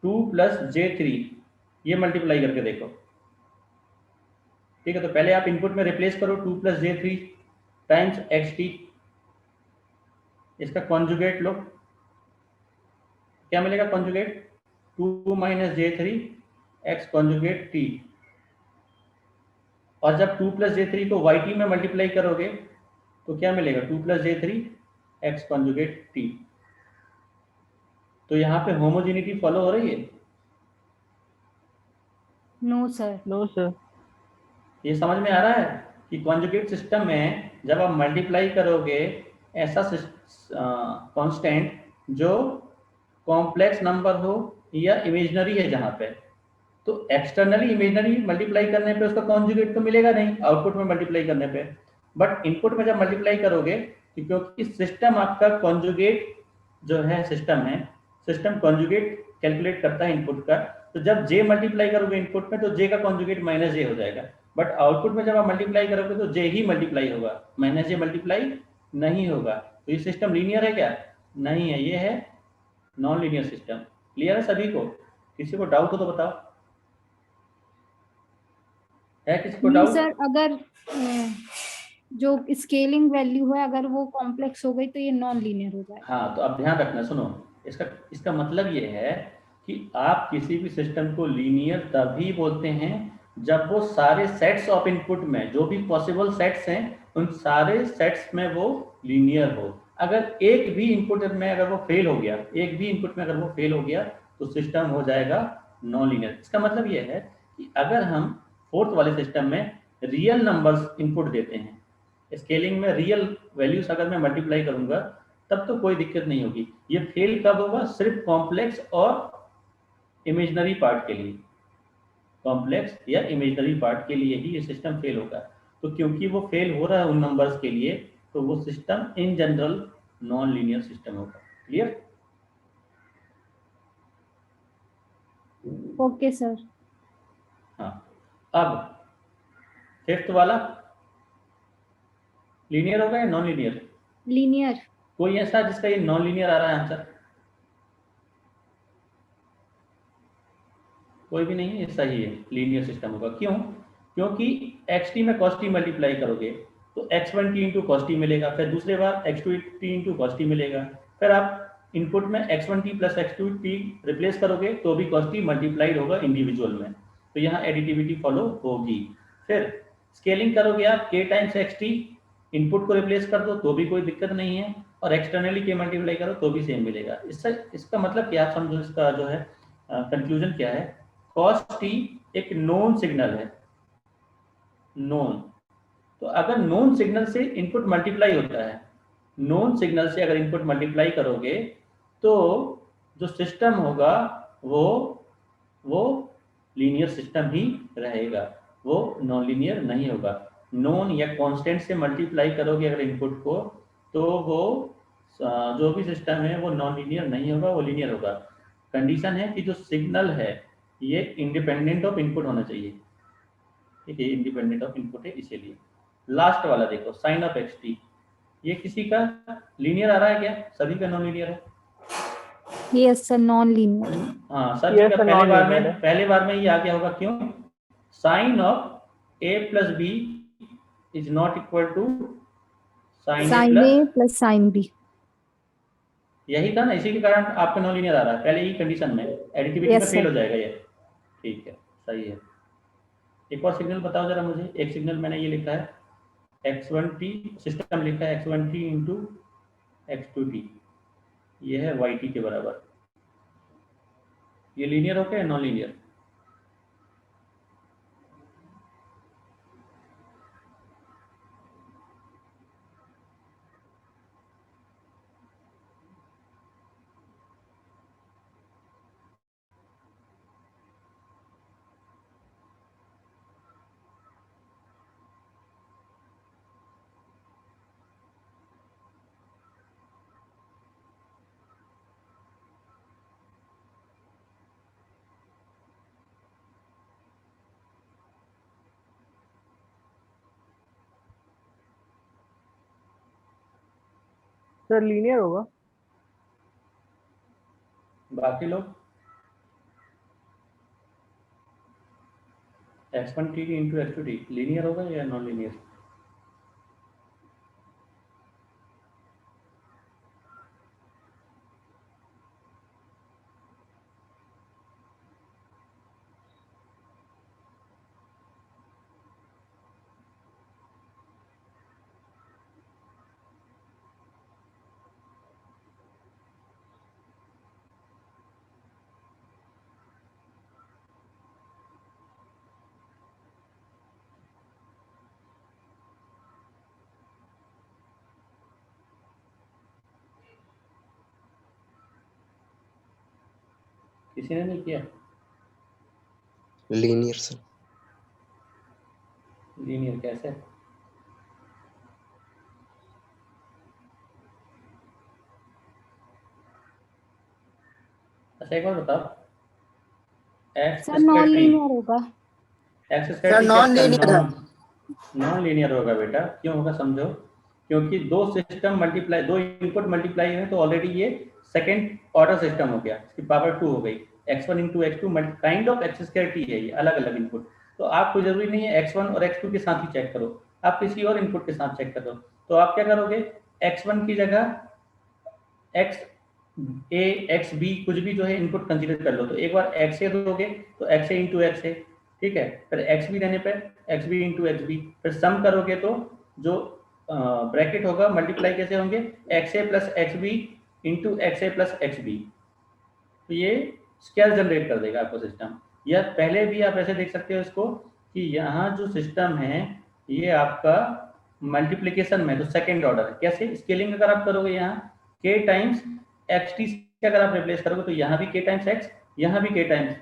2 प्लस j3 ये मल्टीप्लाई करके देखो, ठीक है, तो पहले आप इनपुट में रिप्लेस करो 2 प्लस j3 टाइम्स xt, इसका कॉन्जुगेट लो, क्या मिलेगा conjugate, 2 minus j3 x conjugate t, और जब 2 प्लस j3 को yt में मल्टीप्लाई करोगे तो क्या मिलेगा, 2 plus j3 x conjugate t। तो यहाँ पे होमोजेनिटी फॉलो हो रही है? No sir. No sir. ये समझ में आ रहा है कि कॉन्जुगेट सिस्टम में जब आप मल्टीप्लाई करोगे ऐसा कांस्टेंट जो कॉम्प्लेक्स नंबर हो या इमेजिनरी है जहाँ पे, तो एक्सटर्नली इमेजिनरी मल्टीप्लाई करने पे उसका कॉन्जुगेट तो मिलेगा नहीं आउटपुट में मल्टीप्लाई करने पे, बट इनपुट में जब मल्टीप्लाई करोगे तो क्योंकि सिस्टम आपका कॉन्जुगेट जो है सिस्टम कॉन्जुगेट कैलकुलेट करता है इनपुट का, तो जब j मल्टीप्लाई करोगे इनपुट में तो j का कॉन्जुगेट माइनस j हो जाएगा, बट आउटपुट में जब आप मल्टीप्लाई करोगे तो j ही मल्टीप्लाई होगा, माइनस j मल्टीप्लाई नहीं होगा। तो ये सिस्टम लीनियर है क्या? नहीं है, ये है नॉन लीनियर सिस्टम। क्लियर है सभी को? किसी को डाउट हो तो बताओ, है किसी को डाउट? सर अगर जो स्केलिंग वैल्यू है अगर वो कॉम्प्लेक्स हो गई तो ये नॉन लीनियर हो जाएगा। हाँ, तो अब ध्यान रखना, सुनो, इसका मतलब ये है कि आप किसी भी सिस्टम को लीनियर तभी बोलते हैं जब वो सारे सेट्स ऑफ इनपुट में जो भी पॉसिबल सेट्स हैं उन सारे सेट्स में वो लीनियर हो। अगर एक भी इनपुट में अगर वो फेल हो गया तो सिस्टम हो जाएगा नॉन लीनियर। इसका मतलब ये है कि अगर हम फोर्थ वाले सिस्टम में रियल नंबर्स इनपुट देते हैं, स्केलिंग में रियल वैल्यूज अगर मैं मल्टीप्लाई करूंगा तब तो कोई दिक्कत नहीं होगी। ये फेल कब होगा? सिर्फ कॉम्प्लेक्स और इमेजिनरी पार्ट के लिए, कॉम्प्लेक्स या इमेजिनरी पार्ट के लिए ही ये सिस्टम फेल होगा। तो क्योंकि वो फेल हो रहा है उन नंबर्स के लिए तो वो system in general non linear system होगा। क्लियर? Okay sir. हाँ, अब फिफ्थ वाला लीनियर होगा या नॉन लीनियर? लीनियर। कोई ऐसा जिसका ये नॉन लीनियर आ रहा है आंसर? कोई भी नहीं है, ये सही है, लीनियर सिस्टम होगा। क्यों? क्योंकि xt में cos t मल्टीप्लाई करोगे तो x1t इंटू cos t मिलेगा, फिर दूसरे बार x2t इंटू cos t मिलेगा, फिर आप इनपुट में x1t प्लस x2t रिप्लेस करोगे तो भी cos t मल्टीप्लाइड होगा इंडिविजुअल में, तो यहाँ एडिटिविटी फॉलो होगी। फिर स्केलिंग करोगे आप k टाइम्स xt, इनपुट को रिप्लेस कर दो तो भी कोई दिक्कत नहीं है, और एक्सटर्नली k मल्टीप्लाई करो तो भी सेम मिलेगा। इसका मतलब क्या, आप समझो, इसका जो है कंक्लूजन क्या है, cos t एक नोन सिग्नल है, नोन, तो अगर नोन सिग्नल से इनपुट मल्टीप्लाई होता है नॉन सिग्नल से अगर इनपुट मल्टीप्लाई करोगे तो जो सिस्टम होगा वो लीनियर सिस्टम ही रहेगा, वो नॉन लीनियर नहीं होगा। नॉन या कांस्टेंट से मल्टीप्लाई करोगे अगर इनपुट को, तो वो जो भी सिस्टम है वो नॉन लीनियर नहीं होगा, वो लीनियर होगा। कंडीशन है कि जो सिग्नल है ये इंडिपेंडेंट ऑफ इनपुट होना चाहिए, ठीक है, इंडिपेंडेंट ऑफ इनपुट है इसीलिए। लास्ट वाला देखो, साइन ऑफ एक्स टी, ये किसी का लीनियर आ रहा है क्या? सभी का नॉन लीनियर है। Yes sir, non linear. हाँ सर, Yes, का sir, non-linear है। पहले बार में ये आ गया होगा, क्यों? Sine of a plus b is not equal to sine a sine a plus sine b. यही था ना, इसी के कारण आपका नॉन लीनियर आ रहा है पहले ही कंडीशन में, एडिटिविटी Yes, में फेल sir. हो जाएगा ये। ठीक है, सही है। एक और सिग्नल बताओ जरा मुझे। एक सिग्नल मैंने ये लिखा है x1t, सिस्टम लिखा है x1t इंटू x2t, ये है yt के बराबर। ये लीनियर हो गया नॉन लीनियर? सर लीनियर होगा। बाकी लोग x1t इंटू x2t लीनियर होगा या नॉन लीनियर? किसी ने नहीं किया? Linear, sir. लीनियर कैसे? अच्छा एक बार बताओ, x sir non square t, linear होगा। X sir square t non linear है। नॉन लीनियर होगा बेटा। क्यों होगा समझो, क्योंकि दो सिस्टम मल्टीप्लाई, दो इनपुट मल्टीप्लाई है तो ऑलरेडी ये सेकंड ऑर्डर सिस्टम हो गया, इसकी पावर 2 हो गई। x1 into x two kind of x square t है ये, अलग अलग इनपुट। तो आपको जरूरी नहीं है x1 और x2 के साथ ही चेक करो, आप किसी और इनपुट के साथ चेक करो। तो आप क्या करोगे, x1 की जगह एक्स ए एक्स बी कुछ भी जो है इनपुट कंसीडर कर लो। तो एक बार एक्स ए दोगे तो x a into x a, ठीक है, फिर एक्स बी देने पर x b into x b, फिर सम करोगे तो जो ब्रैकेट होगा मल्टीप्लाई कैसे होंगे, x a plus x b into x a plus x b. तो ये स्केल जनरेट कर देगा आपको सिस्टम। या पहले भी आप ऐसे देख सकते हो इसको कि यहाँ जो सिस्टम है ये आपका मल्टीप्लिकेशन में तो सेकेंड ऑर्डर है। कैसे स्केलिंग अगर आप करोगे, यहाँ k टाइम्स एक्स टी से अगर आप रिप्लेस करोगे तो यहाँ भी k टाइम्स एक्स, यहाँ भी k टाइम्स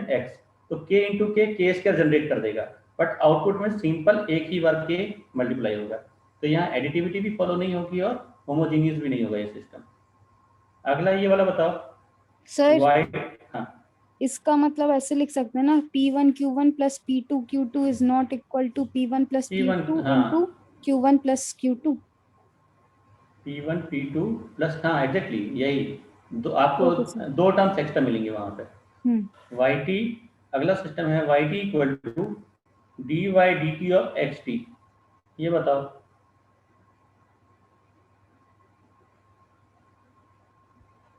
एक्स, तो k इंटू के स्केल जनरेट कर देगा। बट आउटपुट में सिंपल एक ही बार k मल्टीप्लाई होगा। तो यहाँ एडिटिविटी भी फॉलो नहीं होगी और होमोजीनियस भी नहीं होगा ये सिस्टम। अगला ये वाला बताओ सर वाइट। हाँ इसका मतलब ऐसे लिख सकते हैं ना, P1 Q1 plus P2 Q2 is not equal to P1 plus P1, P2 हाँ into Q1 plus Q2। P1 P2 plus, हाँ एग्जैक्टली यही दो, आपको Okay, sir. दो टर्म्स एक्स्ट्रा मिलेंगे वहां पे। yt, अगला सिस्टम है yt equal to dy dt of xt। ये बताओ,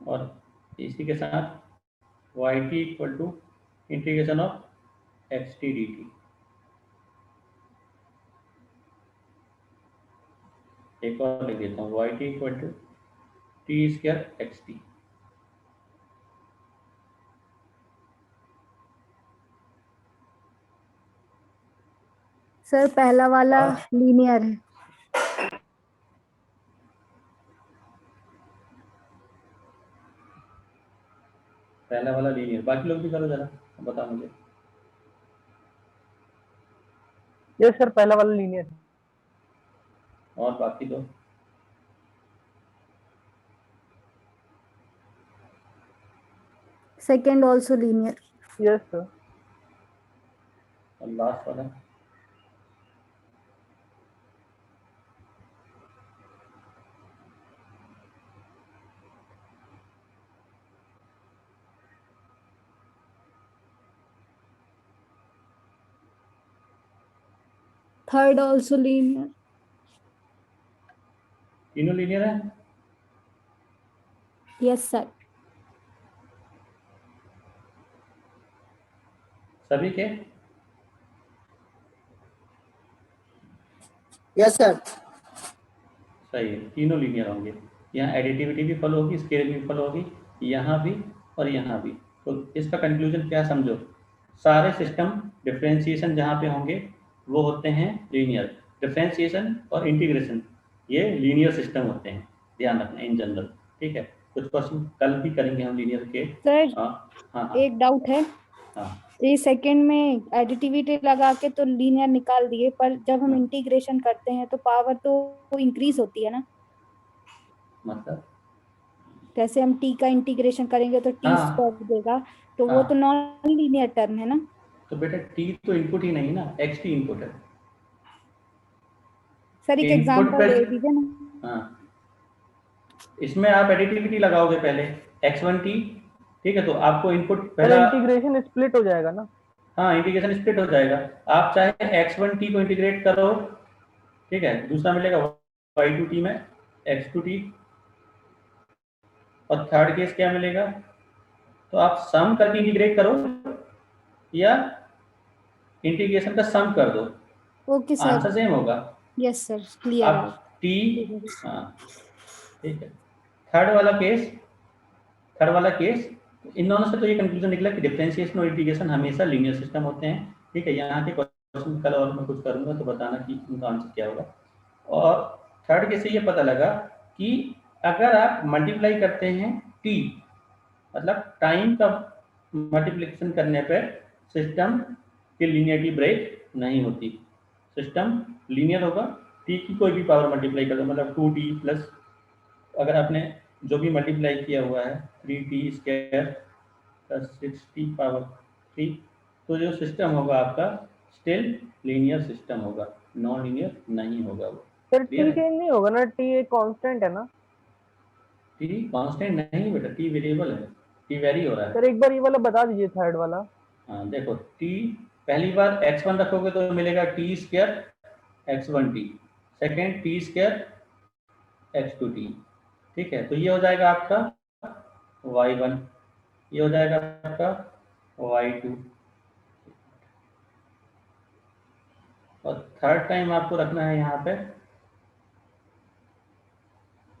और इसी के साथ yt equal to integration of xt dt। एक और लिख देता हूँ, yt equal to t square xt। सर पहला वाला लीनियर है। पहला वाला लीनियर, बाकी लोग भी करो जरा, बताओ मुझे। यस सर, पहला वाला लीनियर है। और बाकी दो? Second also linear. Yes sir. और लास्ट वाला? Third also linear. तीनों लीनियर है? Yes sir. सभी के? Yes sir. सही है, तीनों लीनियर होंगे। यहाँ एडिटिविटी भी फॉलो होगी, स्केलिंग भी फॉलो होगी, यहाँ भी और यहाँ भी। तो इसका कंक्लूजन क्या समझो, सारे सिस्टम डिफरेंशिएशन जहाँ पे होंगे वो होते हैं लीनियर। डिफरेंशिएशन और इंटीग्रेशन ये लीनियर सिस्टम होते हैं, ध्यान रखना इन जनरल। ठीक है, कुछ क्वेश्चन कल भी करेंगे हम लीनियर के। सर हाँ, एक डाउट है। हाँ। ये सेकंड में एडिटिविटी लगा के तो लीनियर निकाल दिए, पर जब हम इंटीग्रेशन करते हैं तो पावर तो इंक्रीज होती है ना। मतलब जैसे हम टी का इंटीग्रेशन करेंगे तो टी स्क्वायर देगा, तो वो तो नॉन लीनियर टर्म है ना। तो बेटा टी तो इनपुट ही नहीं ना, एक्स टी इनपुट है। सर एक एग्जांपल दे दीजिए ना। हाँ, इसमें आप एडिटिविटी लगाओगे पहले x1t, ठीक है, तो आपको इनपुट पहला इंटीग्रेशन स्प्लिट हो जाएगा ना। हाँ, इंटीग्रेशन स्प्लिट हो जाएगा। आप चाहे x1t को इंटीग्रेट करो, ठीक है, दूसरा मिलेगा y2t में x2t, और थर्ड केस क्या मिलेगा, तो आप सम करके इंटीग्रेट करो या इंटीग्रेशन का सम कर दो, ओके सर, आंसर सेम होगा। यस सर, क्लियर है। आप t, हाँ ठीक है। थर्ड वाला केस इन दोनों से तो ये कंक्लूजन निकला कि डिफरेंशिएशन और इंटीग्रेशन हमेशा लीनियर सिस्टम होते हैं। ठीक है, यहाँ के क्वेश्चन कल और मैं कुछ करूँगा तो बताना कि उनका आंसर क्या होगा। और थर्ड केस से ये पता लगा कि अगर आप मल्टीप्लाई करते हैं t, मतलब टाइम का मल्टीप्लिकेशन करने पर सिस्टम की लीनियरिटी ब्रेक नहीं होती। सिस्टम लीनियर होगा, t की कोई भी पावर मल्टीप्लाई कर दो, मतलब 2t प्लस अगर आपने जो भी मल्टीप्लाई किया हुआ है 3t square plus 6t power 3, तो जो सिस्टम होगा आपका स्टिल लीनियर सिस्टम होगा, नॉन लीनियर नहीं होगा वो। सर टी चेंज नहीं होगा ना, टी एक कांस्टेंट है ना। टी कांस्टेंट नहीं बेटा, टी वेरिएबल है, टी वेरी हो रहा है। सर एक बार ये वाला बता दीजिए, थर्ड वाला। हाँ देखो, टी पहली बार x1 रखोगे तो मिलेगा t square x1t, second t square x2t, ठीक है, तो ये हो जाएगा आपका y1, ये हो जाएगा आपका y2, और थर्ड टाइम आपको रखना है यहाँ पे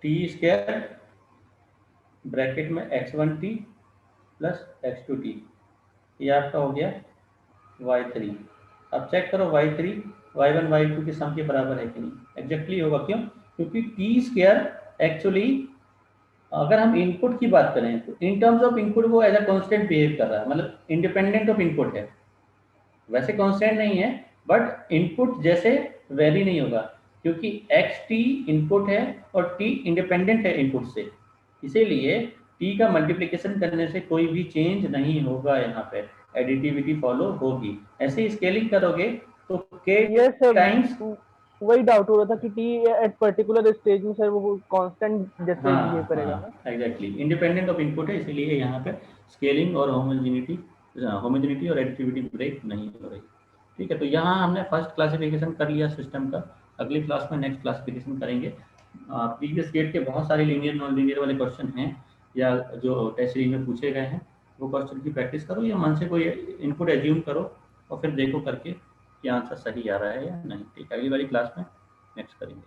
t स्क्वायर ब्रैकेट में x1t प्लस x2t, ये आपका हो गया y3। अब चेक करो y3 y1 y2 के सम के बराबर है कि नहीं। एग्जैक्टली होगा, क्यों? क्योंकि t स्क्वायर एक्चुअली अगर हम इनपुट की बात करें तो इन टर्म्स ऑफ इनपुट वो एज अ कांस्टेंट बिहेव कर रहा है, मतलब इंडिपेंडेंट ऑफ इनपुट है, वैसे कांस्टेंट नहीं है बट इनपुट जैसे वेरी नहीं होगा, क्योंकि xt इनपुट है और t इंडिपेंडेंट है इनपुट से, इसीलिए t का मल्टीप्लिकेशन करने से कोई भी चेंज नहीं होगा, यहाँ पे एडिटिविटी फॉलो होगी। ऐसे ही स्केलिंग करोगे तो k टाइम्स, वही डाउट हो रहा था कि टी एट पर्टिकुलर स्टेज में सर वो कांस्टेंट जैसे बिहेव करेगा ना। एग्जैक्टली, इंडिपेंडेंट ऑफ इनपुट है, इसीलिए यहाँ पे स्केलिंग और होमोजेनिटी और एडिटिविटी ब्रेक नहीं हो रही। ठीक है, तो यहाँ हमने फर्स्ट क्लासिफिकेशन कर लिया सिस्टम का। अगली क्लास में नेक्स्ट क्लासिफिकेशन करेंगे। प्रीवियस गेट के बहुत सारे लीनियर नॉन लीनियर वाले क्वेश्चन हैं या जो टेस्ट सीरीज में पूछे गए हैं, वो क्वेश्चन की प्रैक्टिस करो या मन से कोई इनपुट एज्यूम करो और फिर देखो करके कि आंसर सही आ रहा है या नहीं। ठीक है, अगली वाली क्लास में नेक्स्ट करेंगे।